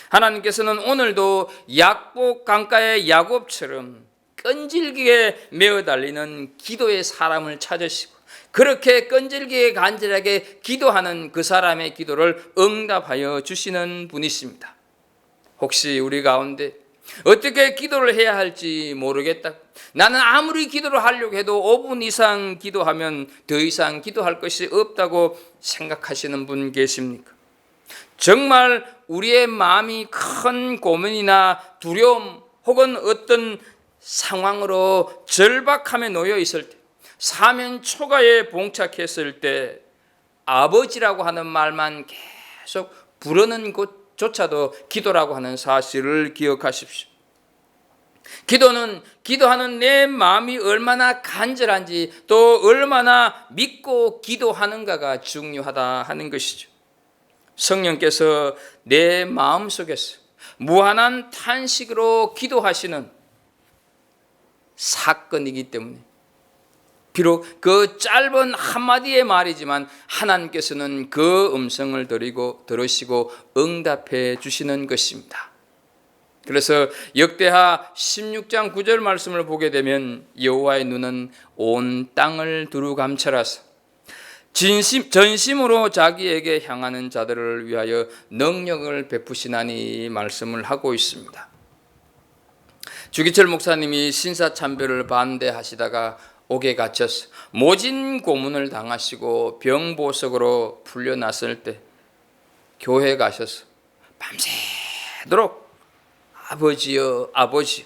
하나님께서는 오늘도 약복 강가의 야곱처럼 끈질기게 메어 달리는 기도의 사람을 찾으시고 그렇게 끈질기게 간절하게 기도하는 그 사람의 기도를 응답하여 주시는 분이십니다. 혹시 우리 가운데 어떻게 기도를 해야 할지 모르겠다, 나는 아무리 기도를 하려고 해도 5분 이상 기도하면 더 이상 기도할 것이 없다고 생각하시는 분 계십니까? 정말 우리의 마음이 큰 고민이나 두려움 혹은 어떤 상황으로 절박함에 놓여 있을 때, 사면 초가에 봉착했을 때 아버지라고 하는 말만 계속 부르는 곳조차도 기도라고 하는 사실을 기억하십시오. 기도는 기도하는 내 마음이 얼마나 간절한지 또 얼마나 믿고 기도하는가가 중요하다 하는 것이죠. 성령께서 내 마음속에서 무한한 탄식으로 기도하시는 사건이기 때문에 비록 그 짧은 한마디의 말이지만 하나님께서는 그 음성을 들으시고 응답해 주시는 것입니다. 그래서 역대하 16장 9절 말씀을 보게 되면 여호와의 눈은 온 땅을 두루 감찰하사 전심으로 자기에게 향하는 자들을 위하여 능력을 베푸시나니 말씀을 하고 있습니다. 주기철 목사님이 신사참배를 반대하시다가 옥에 갇혀서 모진 고문을 당하시고 병보석으로 풀려났을 때 교회에 가셔서 밤새도록 아버지여 아버지여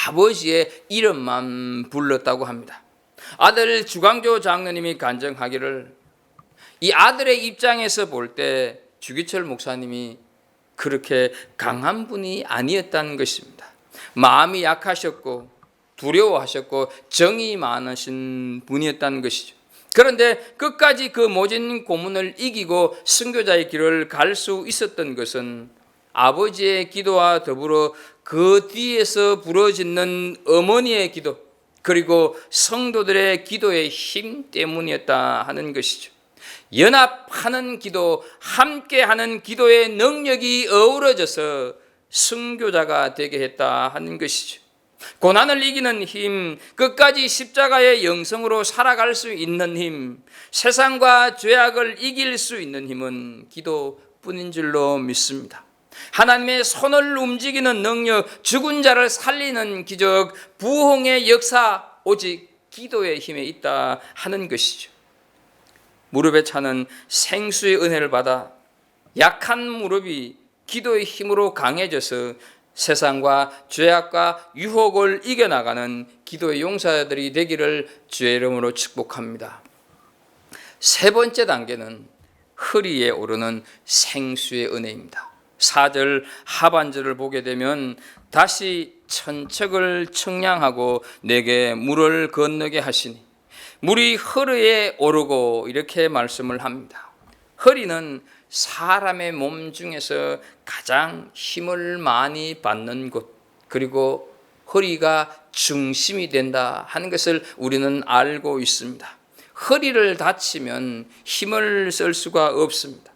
아버지의 이름만 불렀다고 합니다. 아들 주광조 장로님이 간증하기를 이 아들의 입장에서 볼 때 주기철 목사님이 그렇게 강한 분이 아니었다는 것입니다. 마음이 약하셨고 두려워하셨고 정이 많으신 분이었다는 것이죠. 그런데 끝까지 그 모진 고문을 이기고 순교자의 길을 갈 수 있었던 것은 아버지의 기도와 더불어 그 뒤에서 부러지는 어머니의 기도 그리고 성도들의 기도의 힘 때문이었다 하는 것이죠. 연합하는 기도, 함께하는 기도의 능력이 어우러져서 순교자가 되게 했다 하는 것이죠. 고난을 이기는 힘, 끝까지 십자가의 영성으로 살아갈 수 있는 힘, 세상과 죄악을 이길 수 있는 힘은 기도뿐인 줄로 믿습니다. 하나님의 손을 움직이는 능력, 죽은 자를 살리는 기적, 부흥의 역사 오직 기도의 힘에 있다 하는 것이죠. 무릎에 차는 생수의 은혜를 받아 약한 무릎이 기도의 힘으로 강해져서 세상과 죄악과 유혹을 이겨나가는 기도의 용사들이 되기를 주의 이름으로 축복합니다. 세 번째 단계는 허리에 오르는 생수의 은혜입니다. 4절 하반절을 보게 되면 다시 천척을 청량하고 내게 물을 건너게 하시니 물이 허리에 오르고 이렇게 말씀을 합니다. 허리는 사람의 몸 중에서 가장 힘을 많이 받는 곳, 그리고 허리가 중심이 된다 하는 것을 우리는 알고 있습니다. 허리를 다치면 힘을 쓸 수가 없습니다.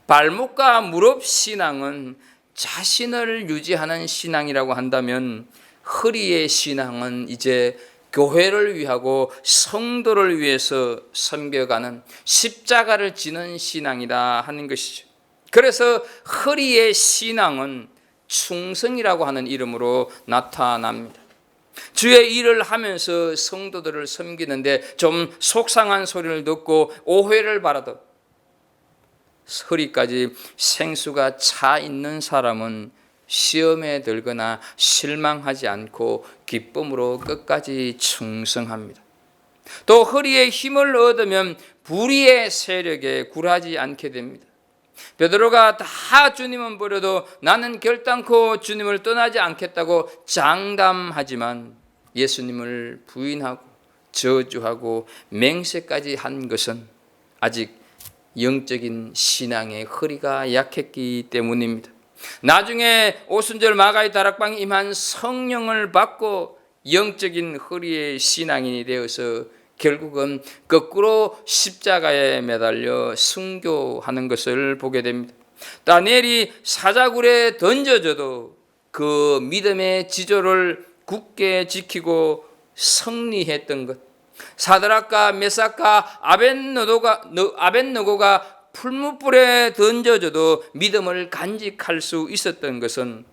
발목과 무릎 신앙은 자신을 유지하는 신앙이라고 한다면 허리의 신앙은 이제 교회를 위하고 성도를 위해서 섬겨가는 십자가를 지는 신앙이다 하는 것이죠. 그래서 허리의 신앙은 충성이라고 하는 이름으로 나타납니다. 주의 일을 하면서 성도들을 섬기는데 좀 속상한 소리를 듣고 오해를 바라듯 허리까지 생수가 차 있는 사람은 시험에 들거나 실망하지 않고 기쁨으로 끝까지 충성합니다. 또 허리에 힘을 얻으면 불의의 세력에 굴하지 않게 됩니다. 베드로가 다 주님은 버려도 나는 결단코 주님을 떠나지 않겠다고 장담하지만 예수님을 부인하고 저주하고 맹세까지 한 것은 아직 영적인 신앙의 허리가 약했기 때문입니다. 나중에 오순절 마가의 다락방에 임한 성령을 받고 영적인 허리의 신앙인이 되어서 결국은 거꾸로 십자가에 매달려 순교하는 것을 보게 됩니다. 다니엘이 사자굴에 던져져도 그 믿음의 지조를 굳게 지키고 승리했던 것, 사드락과 메삭과 아벳느고가 풀무불에 던져져도 믿음을 간직할 수 있었던 것은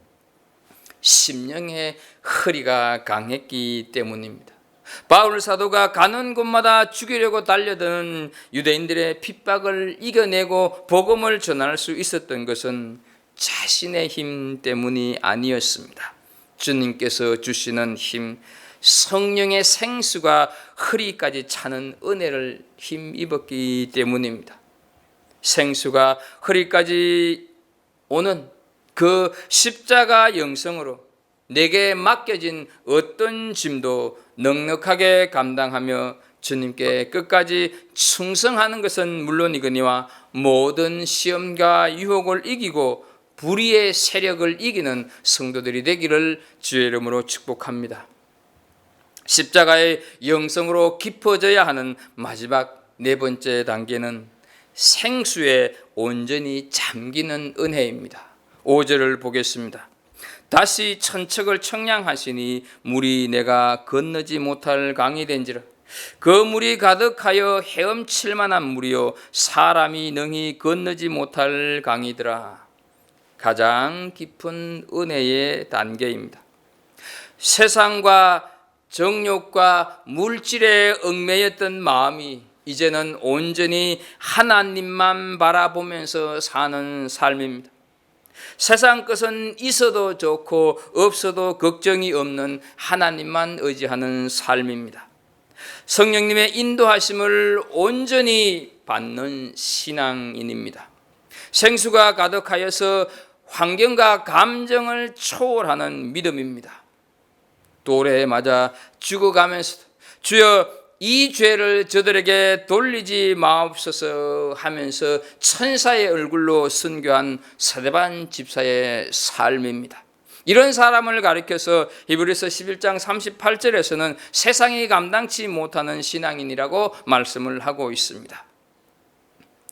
심령의 허리가 강했기 때문입니다. 바울 사도가 가는 곳마다 죽이려고 달려드는 유대인들의 핍박을 이겨내고 복음을 전할 수 있었던 것은 자신의 힘 때문이 아니었습니다. 주님께서 주시는 힘, 성령의 생수가 허리까지 차는 은혜를 힘입었기 때문입니다. 생수가 허리까지 오는 그 십자가 영성으로 내게 맡겨진 어떤 짐도 넉넉하게 감당하며 주님께 끝까지 충성하는 것은 물론이거니와 모든 시험과 유혹을 이기고 불의의 세력을 이기는 성도들이 되기를 주의 이름으로 축복합니다. 십자가의 영성으로 깊어져야 하는 마지막 네 번째 단계는 생수에 온전히 잠기는 은혜입니다. 5절을 보겠습니다. 다시 천척을 청량하시니 물이 내가 건너지 못할 강이 된지라. 그 물이 가득하여 헤엄칠 만한 물이요 사람이 능히 건너지 못할 강이더라. 가장 깊은 은혜의 단계입니다. 세상과 정욕과 물질에 얽매였던 마음이 이제는 온전히 하나님만 바라보면서 사는 삶입니다. 세상 것은 있어도 좋고 없어도 걱정이 없는 하나님만 의지하는 삶입니다. 성령님의 인도하심을 온전히 받는 신앙인입니다. 생수가 가득하여서 환경과 감정을 초월하는 믿음입니다. 또래에 맞아 죽어가면서도 주여 이 죄를 저들에게 돌리지 마옵소서 하면서 천사의 얼굴로 순교한 스데반 집사의 삶입니다. 이런 사람을 가리켜서 히브리서 11장 38절에서는 세상이 감당치 못하는 신앙인이라고 말씀을 하고 있습니다.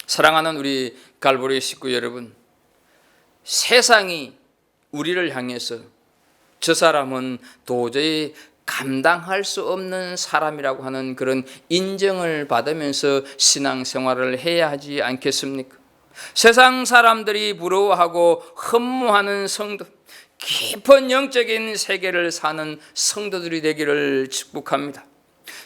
사랑하는 우리 갈보리 식구 여러분, 세상이 우리를 향해서 저 사람은 도저히 감당할 수 없는 사람이라고 하는 그런 인정을 받으면서 신앙생활을 해야 하지 않겠습니까? 세상 사람들이 부러워하고 흠모하는 성도, 깊은 영적인 세계를 사는 성도들이 되기를 축복합니다.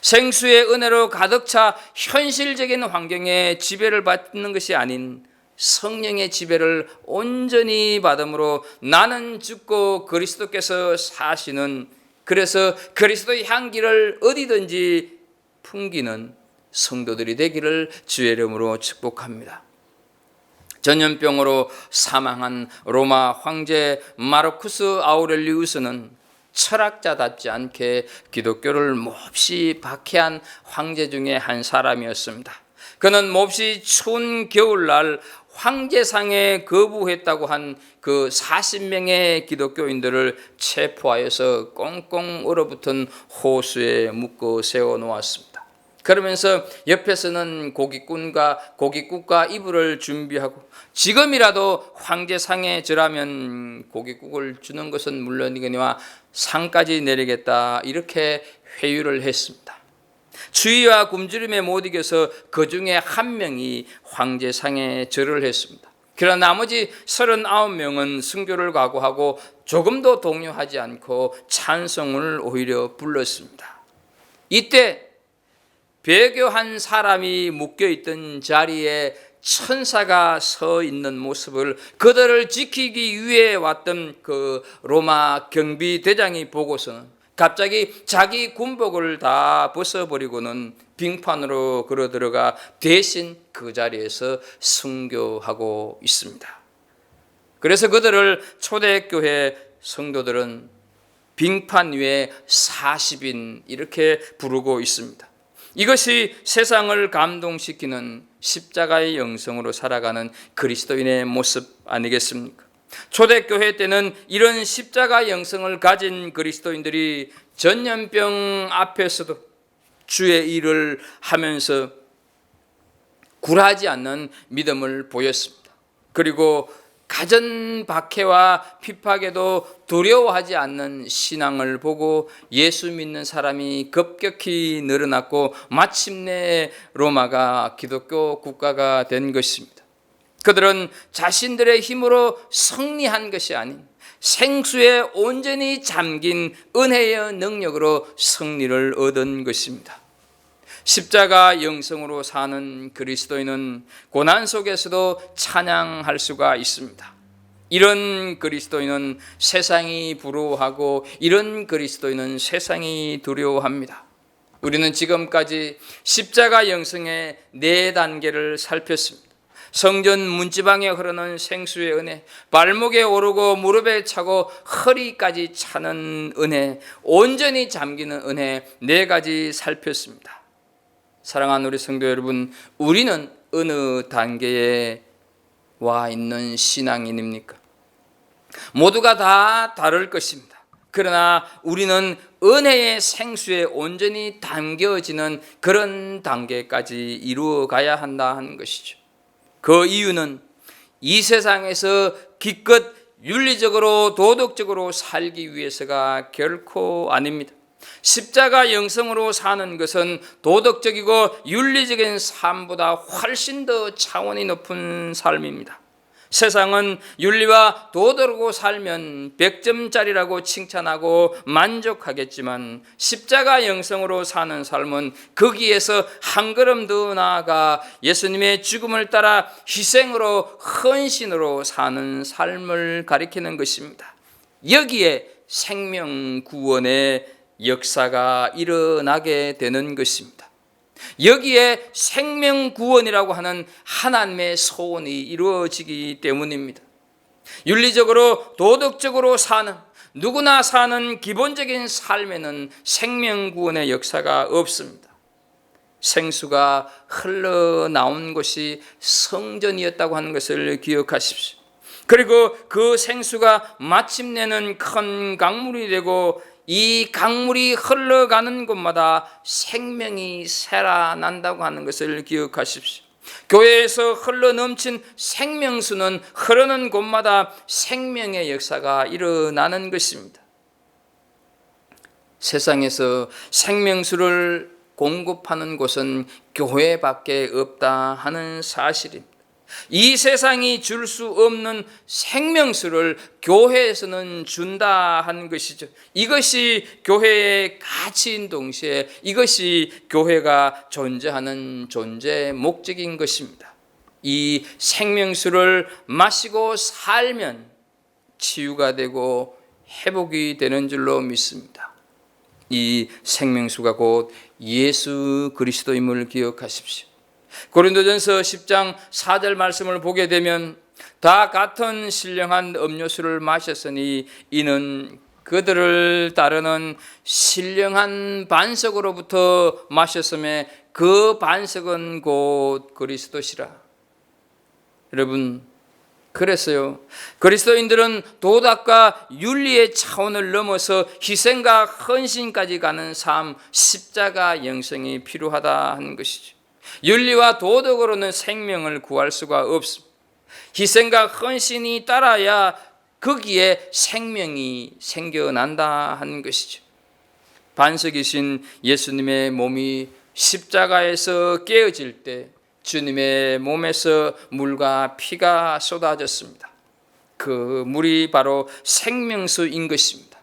생수의 은혜로 가득 차 현실적인 환경에 지배를 받는 것이 아닌 성령의 지배를 온전히 받음으로 나는 죽고 그리스도께서 사시는, 그래서 그리스도의 향기를 어디든지 풍기는 성도들이 되기를 주의 이름으로 축복합니다. 전염병으로 사망한 로마 황제 마르쿠스 아우렐리우스는 철학자답지 않게 기독교를 몹시 박해한 황제 중에 한 사람이었습니다. 그는 몹시 추운 겨울날 황제상에 거부했다고 한 그 40명의 기독교인들을 체포하여서 꽁꽁 얼어붙은 호수에 묶어 세워놓았습니다. 그러면서 옆에서는 고깃국과 이불을 준비하고 지금이라도 황제상에 절하면 고깃국을 주는 것은 물론이거니와 상까지 내리겠다, 이렇게 회유를 했습니다. 추위와 굶주림에 못 이겨서 그 중에 한 명이 황제상에 절을 했습니다. 그러나 나머지 39명은 순교를 각오하고 조금도 동요하지 않고 찬송을 오히려 불렀습니다. 이때 배교한 사람이 묶여있던 자리에 천사가 서 있는 모습을 그들을 지키기 위해 왔던 그 로마 경비대장이 보고서는 갑자기 자기 군복을 다 벗어버리고는 빙판으로 걸어 들어가 대신 그 자리에서 순교하고 있습니다. 그래서 그들을 초대교회 성도들은 빙판 위에 40인 이렇게 부르고 있습니다. 이것이 세상을 감동시키는 십자가의 영성으로 살아가는 그리스도인의 모습 아니겠습니까? 초대교회 때는 이런 십자가 영성을 가진 그리스도인들이 전염병 앞에서도 주의 일을 하면서 굴하지 않는 믿음을 보였습니다. 그리고 가전 박해와 핍박에도 두려워하지 않는 신앙을 보고 예수 믿는 사람이 급격히 늘어났고 마침내 로마가 기독교 국가가 된 것입니다. 그들은 자신들의 힘으로 승리한 것이 아닌 생수에 온전히 잠긴 은혜의 능력으로 승리를 얻은 것입니다. 십자가 영성으로 사는 그리스도인은 고난 속에서도 찬양할 수가 있습니다. 이런 그리스도인은 세상이 부러워하고 이런 그리스도인은 세상이 두려워합니다. 우리는 지금까지 십자가 영성의 4단계를 살폈습니다. 성전 문지방에 흐르는 생수의 은혜, 발목에 오르고 무릎에 차고 허리까지 차는 은혜, 온전히 잠기는 은혜 4가지 살폈습니다. 사랑하는 우리 성도 여러분, 우리는 어느 단계에 와 있는 신앙인입니까? 모두가 다 다를 것입니다. 그러나 우리는 은혜의 생수에 온전히 담겨지는 그런 단계까지 이루어 가야 한다 하는 것이죠. 그 이유는 이 세상에서 기껏 윤리적으로 도덕적으로 살기 위해서가 결코 아닙니다. 십자가 영성으로 사는 것은 도덕적이고 윤리적인 삶보다 훨씬 더 차원이 높은 삶입니다. 세상은 윤리와 도덕으로 살면 100점짜리라고 칭찬하고 만족하겠지만 십자가 영성으로 사는 삶은 거기에서 한 걸음 더 나아가 예수님의 죽음을 따라 희생으로 헌신으로 사는 삶을 가리키는 것입니다. 여기에 생명 구원의 역사가 일어나게 되는 것입니다. 여기에 생명 구원이라고 하는 하나님의 소원이 이루어지기 때문입니다. 윤리적으로 도덕적으로 사는 누구나 사는 기본적인 삶에는 생명 구원의 역사가 없습니다. 생수가 흘러나온 곳이 성전이었다고 하는 것을 기억하십시오. 그리고 그 생수가 마침내는 큰 강물이 되고 이 강물이 흘러가는 곳마다 생명이 솟아난다고 하는 것을 기억하십시오. 교회에서 흘러넘친 생명수는 흐르는 곳마다 생명의 역사가 일어나는 것입니다. 세상에서 생명수를 공급하는 곳은 교회밖에 없다 하는 사실입니다. 이 세상이 줄 수 없는 생명수를 교회에서는 준다 하는 것이죠. 이것이 교회의 가치인 동시에 이것이 교회가 존재하는 존재 목적인 것입니다. 이 생명수를 마시고 살면 치유가 되고 회복이 되는 줄로 믿습니다. 이 생명수가 곧 예수 그리스도임을 기억하십시오. 고린도전서 10장 4절 말씀을 보게 되면 다 같은 신령한 음료수를 마셨으니 이는 그들을 따르는 신령한 반석으로부터 마셨음에 그 반석은 곧 그리스도시라. 여러분, 그랬어요. 그리스도인들은 도덕과 윤리의 차원을 넘어서 희생과 헌신까지 가는 삶, 십자가 영성이 필요하다 하는 것이죠. 윤리와 도덕으로는 생명을 구할 수가 없습니다. 희생과 헌신이 따라야 거기에 생명이 생겨난다 하는 것이죠. 반석이신 예수님의 몸이 십자가에서 깨어질 때 주님의 몸에서 물과 피가 쏟아졌습니다. 그 물이 바로 생명수인 것입니다.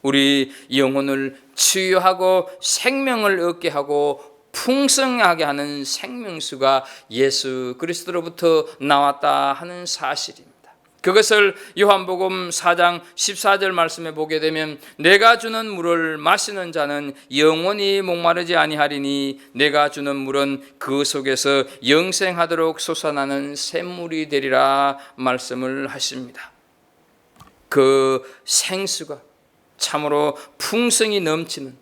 우리 영혼을 치유하고 생명을 얻게 하고 풍성하게 하는 생명수가 예수 그리스도로부터 나왔다 하는 사실입니다. 그것을 요한복음 4장 14절 말씀에 보게 되면 내가 주는 물을 마시는 자는 영원히 목마르지 아니하리니 내가 주는 물은 그 속에서 영생하도록 솟아나는 샘물이 되리라 말씀을 하십니다. 그 생수가 참으로 풍성이 넘치는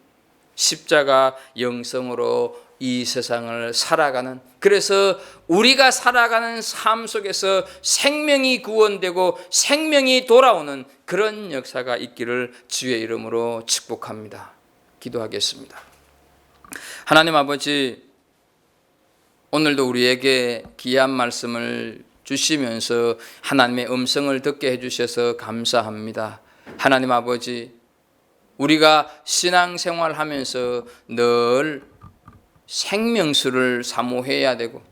십자가 영성으로 이 세상을 살아가는, 그래서 우리가 살아가는 삶 속에서 생명이 구원되고 생명이 돌아오는 그런 역사가 있기를 주의 이름으로 축복합니다. 기도하겠습니다. 하나님 아버지, 오늘도 우리에게 귀한 말씀을 주시면서 하나님의 음성을 듣게 해주셔서 감사합니다. 하나님 아버지, 우리가 신앙생활하면서 늘 생명수를 사모해야 되고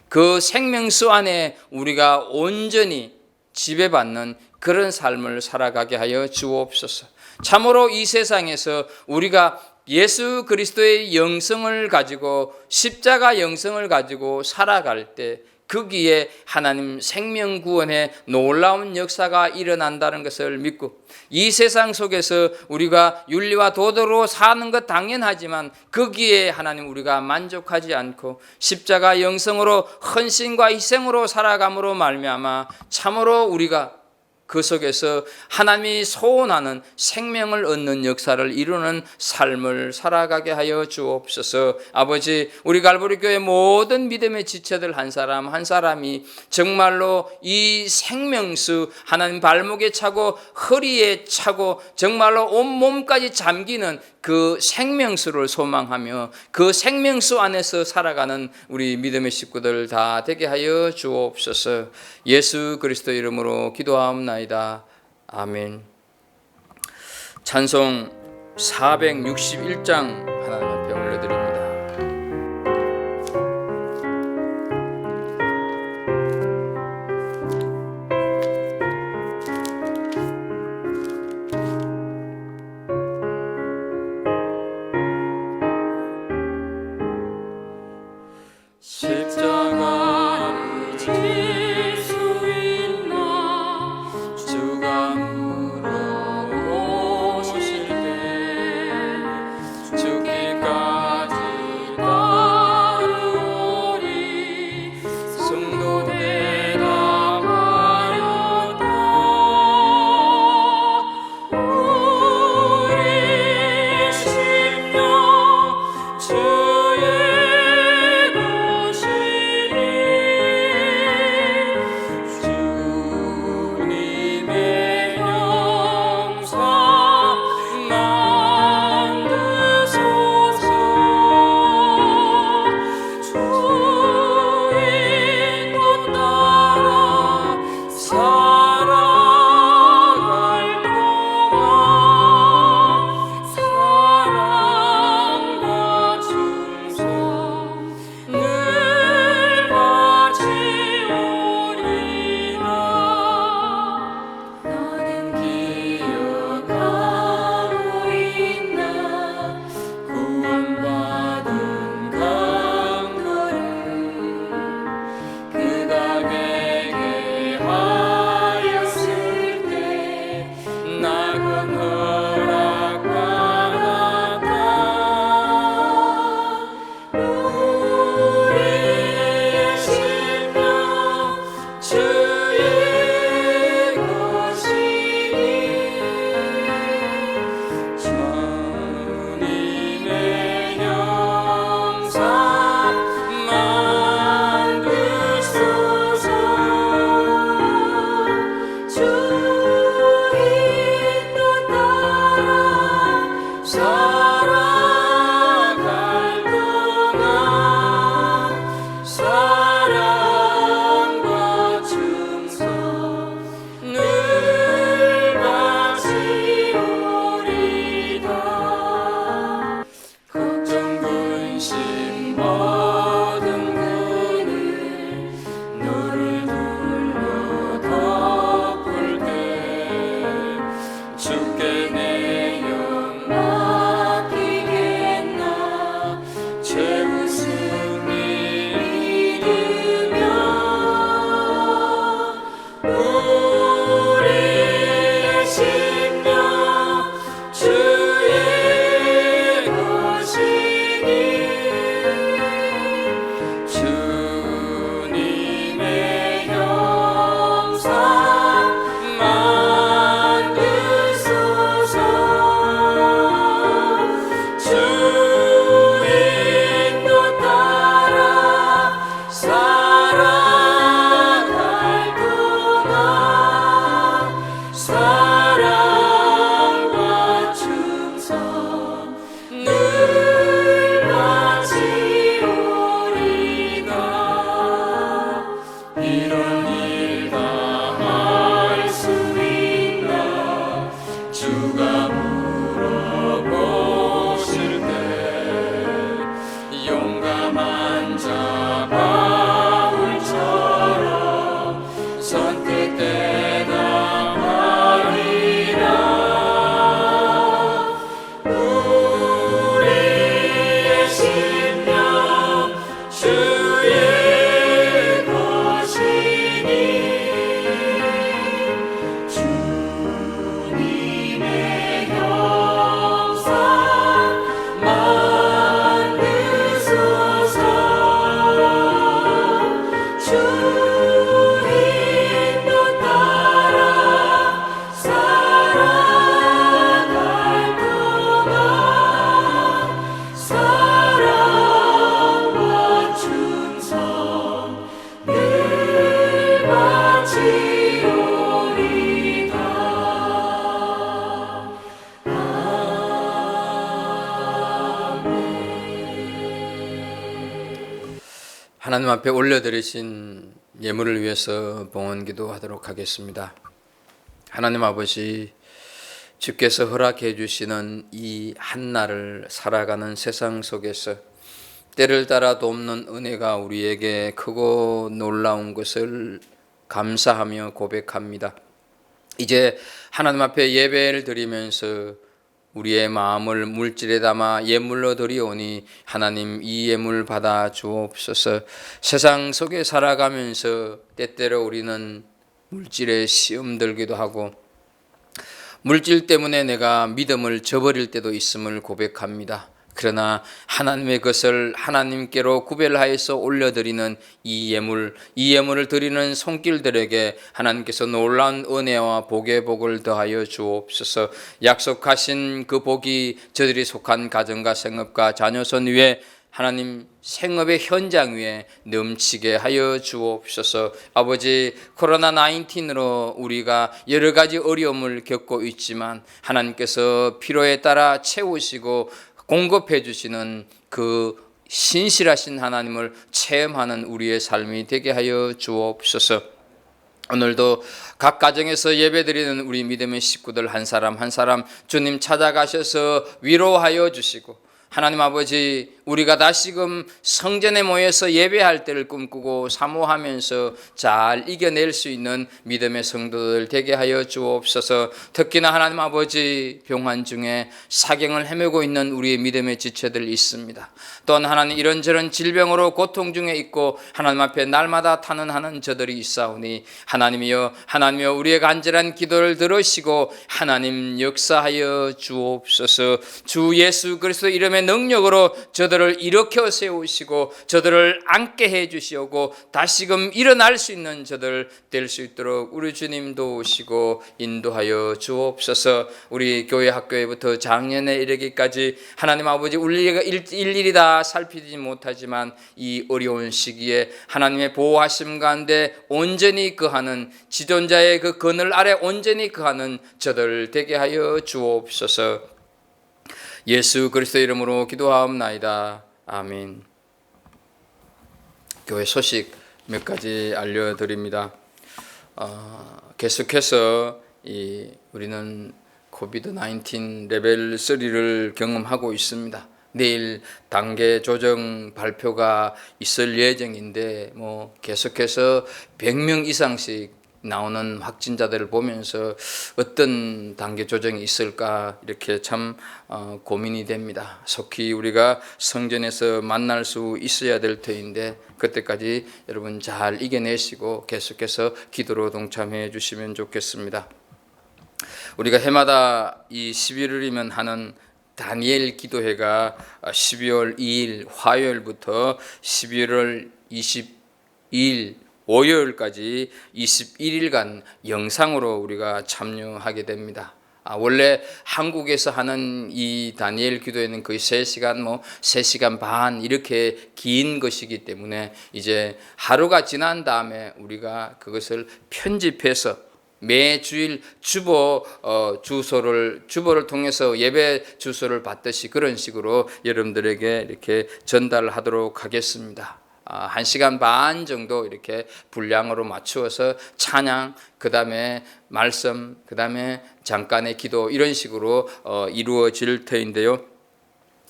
그 생명수 안에 우리가 온전히 지배받는 그런 삶을 살아가게 하여 주옵소서. 참으로 이 세상에서 우리가 예수 그리스도의 영성을 가지고 십자가 영성을 가지고 살아갈 때 거기에 하나님 생명 구원의 놀라운 역사가 일어난다는 것을 믿고 이 세상 속에서 우리가 윤리와 도덕으로 사는 것 당연하지만 거기에 하나님 우리가 만족하지 않고 십자가 영성으로 헌신과 희생으로 살아감으로 말미암아 참으로 우리가 그 속에서 하나님이 소원하는 생명을 얻는 역사를 이루는 삶을 살아가게 하여 주옵소서. 아버지, 우리 갈보리 교회 모든 믿음의 지체들 한 사람 한 사람이 정말로 이 생명수 하나님 발목에 차고 허리에 차고 정말로 온몸까지 잠기는 그 생명수를 소망하며 그 생명수 안에서 살아가는 우리 믿음의 식구들 다 되게 하여 주옵소서. 예수 그리스도 이름으로 기도하옵나이다. 아멘. 찬송 461장 하나님 앞에 올려드립니다. 십자가를 질 수 있나 주가 물어보실 때 주께 하나님 앞에 올려드리신 예물을 위해서 봉헌 기도하도록 하겠습니다. 하나님 아버지, 주께서 허락해 주시는 이 한날을 살아가는 세상 속에서 때를 따라 돕는 은혜가 우리에게 크고 놀라운 것을 감사하며 고백합니다. 이제 하나님 앞에 예배를 드리면서 우리의 마음을 물질에 담아 예물로 드리오니 하나님 이 예물 받아 주옵소서. 세상 속에 살아가면서 때때로 우리는 물질에 시험 들기도 하고 물질 때문에 내가 믿음을 저버릴 때도 있음을 고백합니다. 그러나 하나님의 것을 하나님께로 구별하여서 올려드리는 이 예물을 드리는 손길들에게 하나님께서 놀라운 은혜와 복의 복을 더하여 주옵소서. 약속하신 그 복이 저들이 속한 가정과 생업과 자녀손 위에 하나님 생업의 현장 위에 넘치게 하여 주옵소서. 아버지, 코로나 19으로 우리가 여러 가지 어려움을 겪고 있지만 하나님께서 필요에 따라 채우시고 공급해 주시는 그 신실하신 하나님을 체험하는 우리의 삶이 되게 하여 주옵소서. 오늘도 각 가정에서 예배드리는 우리 믿음의 식구들 한 사람 한 사람 주님 찾아가셔서 위로하여 주시고, 하나님 아버지, 우리가 다시금 성전에 모여서 예배할 때를 꿈꾸고 사모하면서 잘 이겨낼 수 있는 믿음의 성도들 되게 하여 주옵소서. 특히나 하나님 아버지, 병환 중에 사경을 헤매고 있는 우리의 믿음의 지체들 있습니다. 또한 하나님, 이런저런 질병으로 고통 중에 있고 하나님 앞에 날마다 탄원하는 저들이 있사오니 하나님이여 우리의 간절한 기도를 들으시고 하나님 역사하여 주옵소서. 주 예수 그리스도 이름의 능력으로 저들을 일으켜 세우시고 저들을 앉게 해 주시고 다시금 일어날 수 있는 저들 될 수 있도록 우리 주님 도우시고 인도하여 주옵소서. 우리 교회 학교에부터 작년에 이르기까지 하나님 아버지, 우리가 일일이 다 살피지 못하지만 이 어려운 시기에 하나님의 보호하심 가운데 온전히 거하는, 지존자의 그 그늘 아래 온전히 거하는 저들 되게 하여 주옵소서. 예수 그리스도 이름으로 기도하옵나이다. 아멘. 교회 소식 몇 가지 알려드립니다. 계속해서 우리는 코비드-19 레벨 3를 경험하고 있습니다. 내일 단계 조정 발표가 있을 예정인데 계속해서 100명 이상씩 나오는 확진자들을 보면서 어떤 단계 조정이 있을까 이렇게 참 고민이 됩니다. 속히 우리가 성전에서 만날 수 있어야 될 터인데 그때까지 여러분 잘 이겨내시고 계속해서 기도로 동참해 주시면 좋겠습니다. 우리가 해마다 이 11월이면 하는 다니엘 기도회가 12월 2일 화요일부터 11월 22일 월요일까지 21일간 영상으로 우리가 참여하게 됩니다. 원래 한국에서 하는 이 다니엘 기도회는 거의 3시간, 3시간 반 이렇게 긴 것이기 때문에 이제 하루가 지난 다음에 우리가 그것을 편집해서 매주일 주보를 통해서 예배 주소를 받듯이 그런 식으로 여러분들에게 이렇게 전달하도록 하겠습니다. 1시간 반 정도 이렇게 분량으로 맞추어서 찬양, 그 다음에 말씀, 그 다음에 잠깐의 기도 이런 식으로 이루어질 터인데요.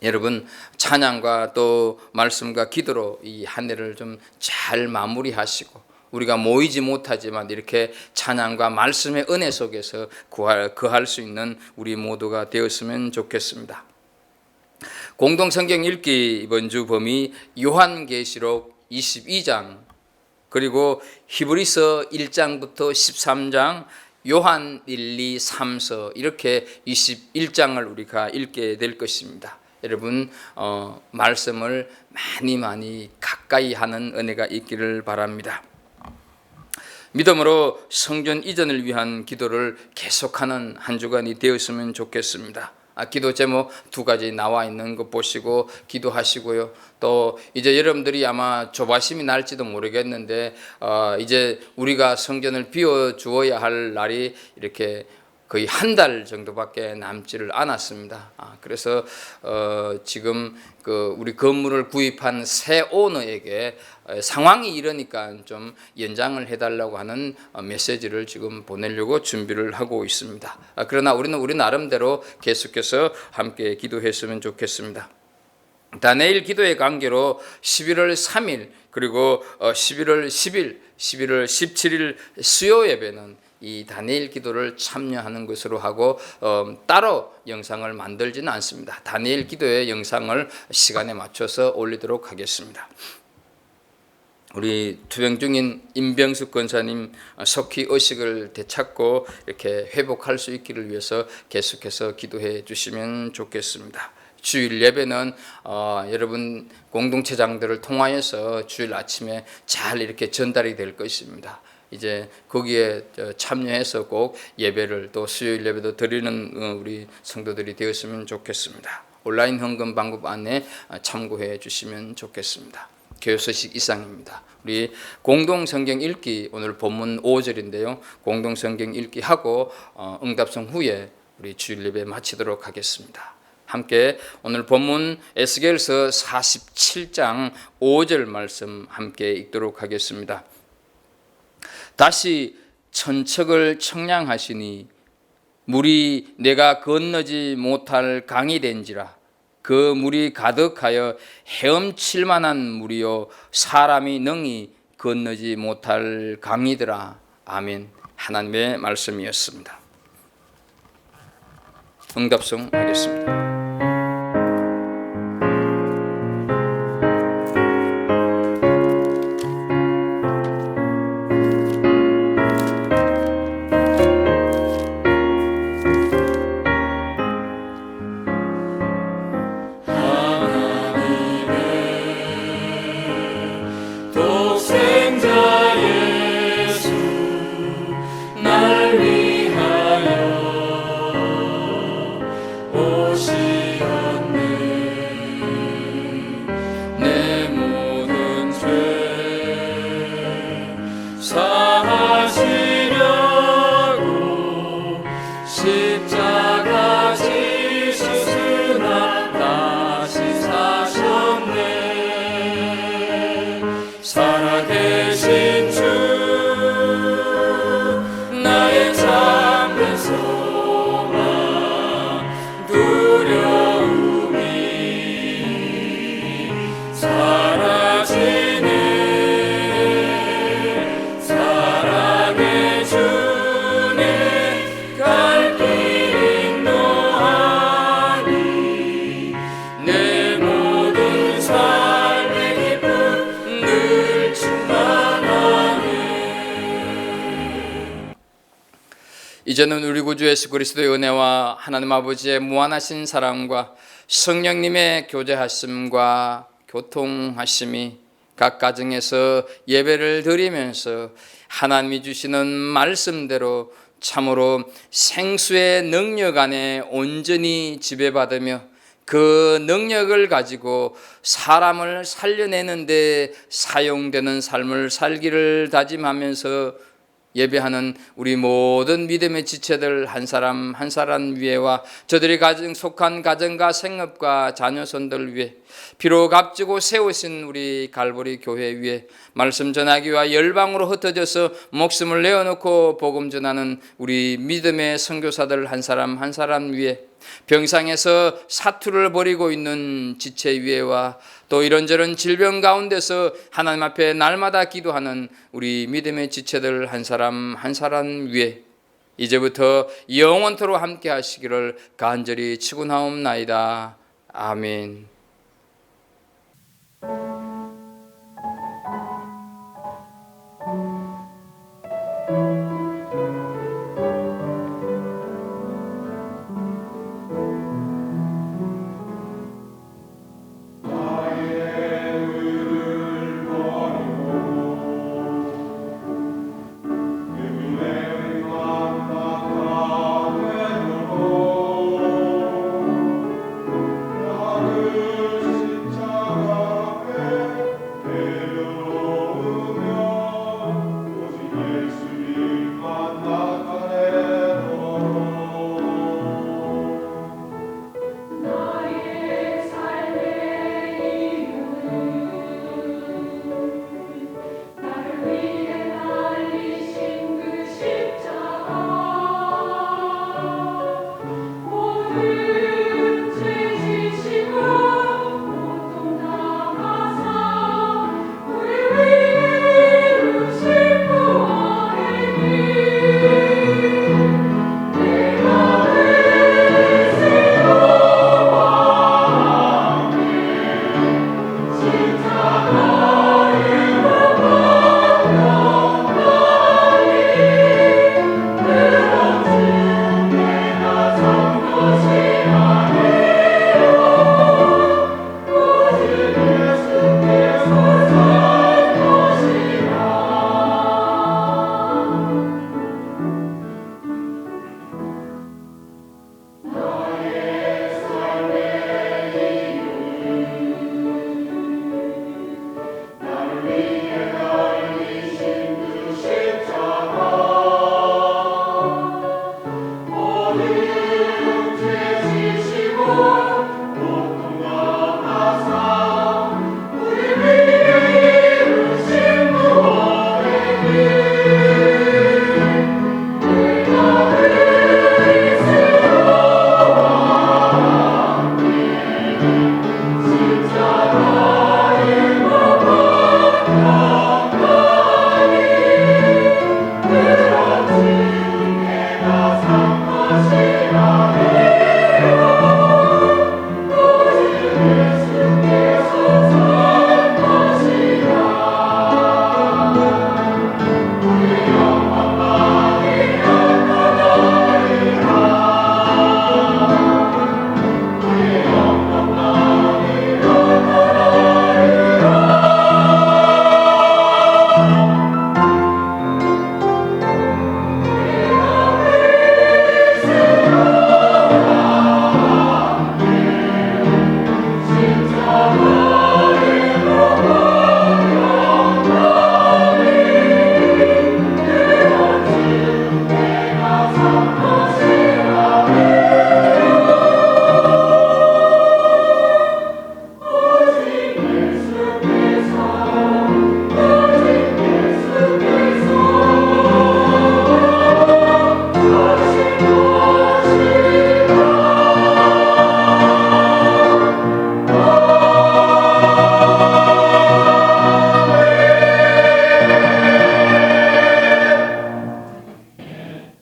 여러분, 찬양과 또 말씀과 기도로 이 한 해를 좀 잘 마무리하시고, 우리가 모이지 못하지만 이렇게 찬양과 말씀의 은혜 속에서 거할 수 있는 우리 모두가 되었으면 좋겠습니다. 공동성경 읽기 이번 주 범위 요한계시록 22장, 그리고 히브리서 1장부터 13장, 요한 1, 2, 3서 이렇게 21장을 우리가 읽게 될 것입니다. 여러분, 말씀을 많이 가까이 하는 은혜가 있기를 바랍니다. 믿음으로 성전 이전을 위한 기도를 계속하는 한 주간이 되었으면 좋겠습니다. 기도 제목 2가지 나와 있는 거 보시고 기도하시고요. 또 이제 여러분들이 아마 조바심이 날지도 모르겠는데 이제 우리가 성전을 비워 주어야 할 날이 이렇게 거의 한 달 정도밖에 남지를 않았습니다. 그래서 지금 우리 건물을 구입한 새 오너에게 상황이 이러니까 좀 연장을 해달라고 하는 메시지를 지금 보내려고 준비를 하고 있습니다. 그러나 우리는 우리 나름대로 계속해서 함께 기도했으면 좋겠습니다. 다니엘 기도의 관계로 11월 3일 그리고 11월 10일, 11월 17일 수요 예배는 이 다니엘 기도를 참여하는 것으로 하고 따로 영상을 만들지는 않습니다. 다니엘 기도의 영상을 시간에 맞춰서 올리도록 하겠습니다. 우리 투병 중인 임병숙 권사님 속히 의식을 되찾고 이렇게 회복할 수 있기를 위해서 계속해서 기도해 주시면 좋겠습니다. 주일 예배는 여러분 공동체장들을 통하여서 주일 아침에 잘 이렇게 전달이 될 것입니다. 이제 거기에 참여해서 꼭 예배를 또 수요일 예배도 드리는 우리 성도들이 되었으면 좋겠습니다. 온라인 헌금 방법 안에 참고해 주시면 좋겠습니다. 교회 소식 이상입니다. 우리 공동 성경 읽기 오늘 본문 5절인데요. 공동 성경 읽기 하고 응답성 후에 우리 주일 예배 마치도록 하겠습니다. 함께 오늘 본문 에스겔서 47장 5절 말씀 함께 읽도록 하겠습니다. 다시 천척을 청량하시니 물이 내가 건너지 못할 강이 된지라. 그 물이 가득하여 헤엄칠 만한 물이요 사람이 능히 건너지 못할 강이더라. 아멘. 하나님의 말씀이었습니다. 응답송 하겠습니다. 이제는 우리 구주 예수 그리스도의 은혜와 하나님 아버지의 무한하신 사랑과 성령님의 교제하심과 교통하심이 각 가정에서 예배를 드리면서 하나님이 주시는 말씀대로 참으로 생수의 능력 안에 온전히 지배받으며 그 능력을 가지고 사람을 살려내는 데 사용되는 삶을 살기를 다짐하면서 예배하는 우리 모든 믿음의 지체들 한 사람 한 사람 위에와 저들이 속한 가정과 생업과 자녀손들 위에 비록 앞지고 세우신 우리 갈보리 교회 위에 말씀 전하기와 열방으로 흩어져서 목숨을 내어놓고 복음 전하는 우리 믿음의 선교사들 한 사람 한 사람 위에 병상에서 사투를 벌이고 있는 지체 위에와 또 이런저런 질병 가운데서 하나님 앞에 날마다 기도하는 우리 믿음의 지체들 한 사람 한 사람 위에 이제부터 영원토록 함께 하시기를 간절히 축원하옵나이다. 아멘.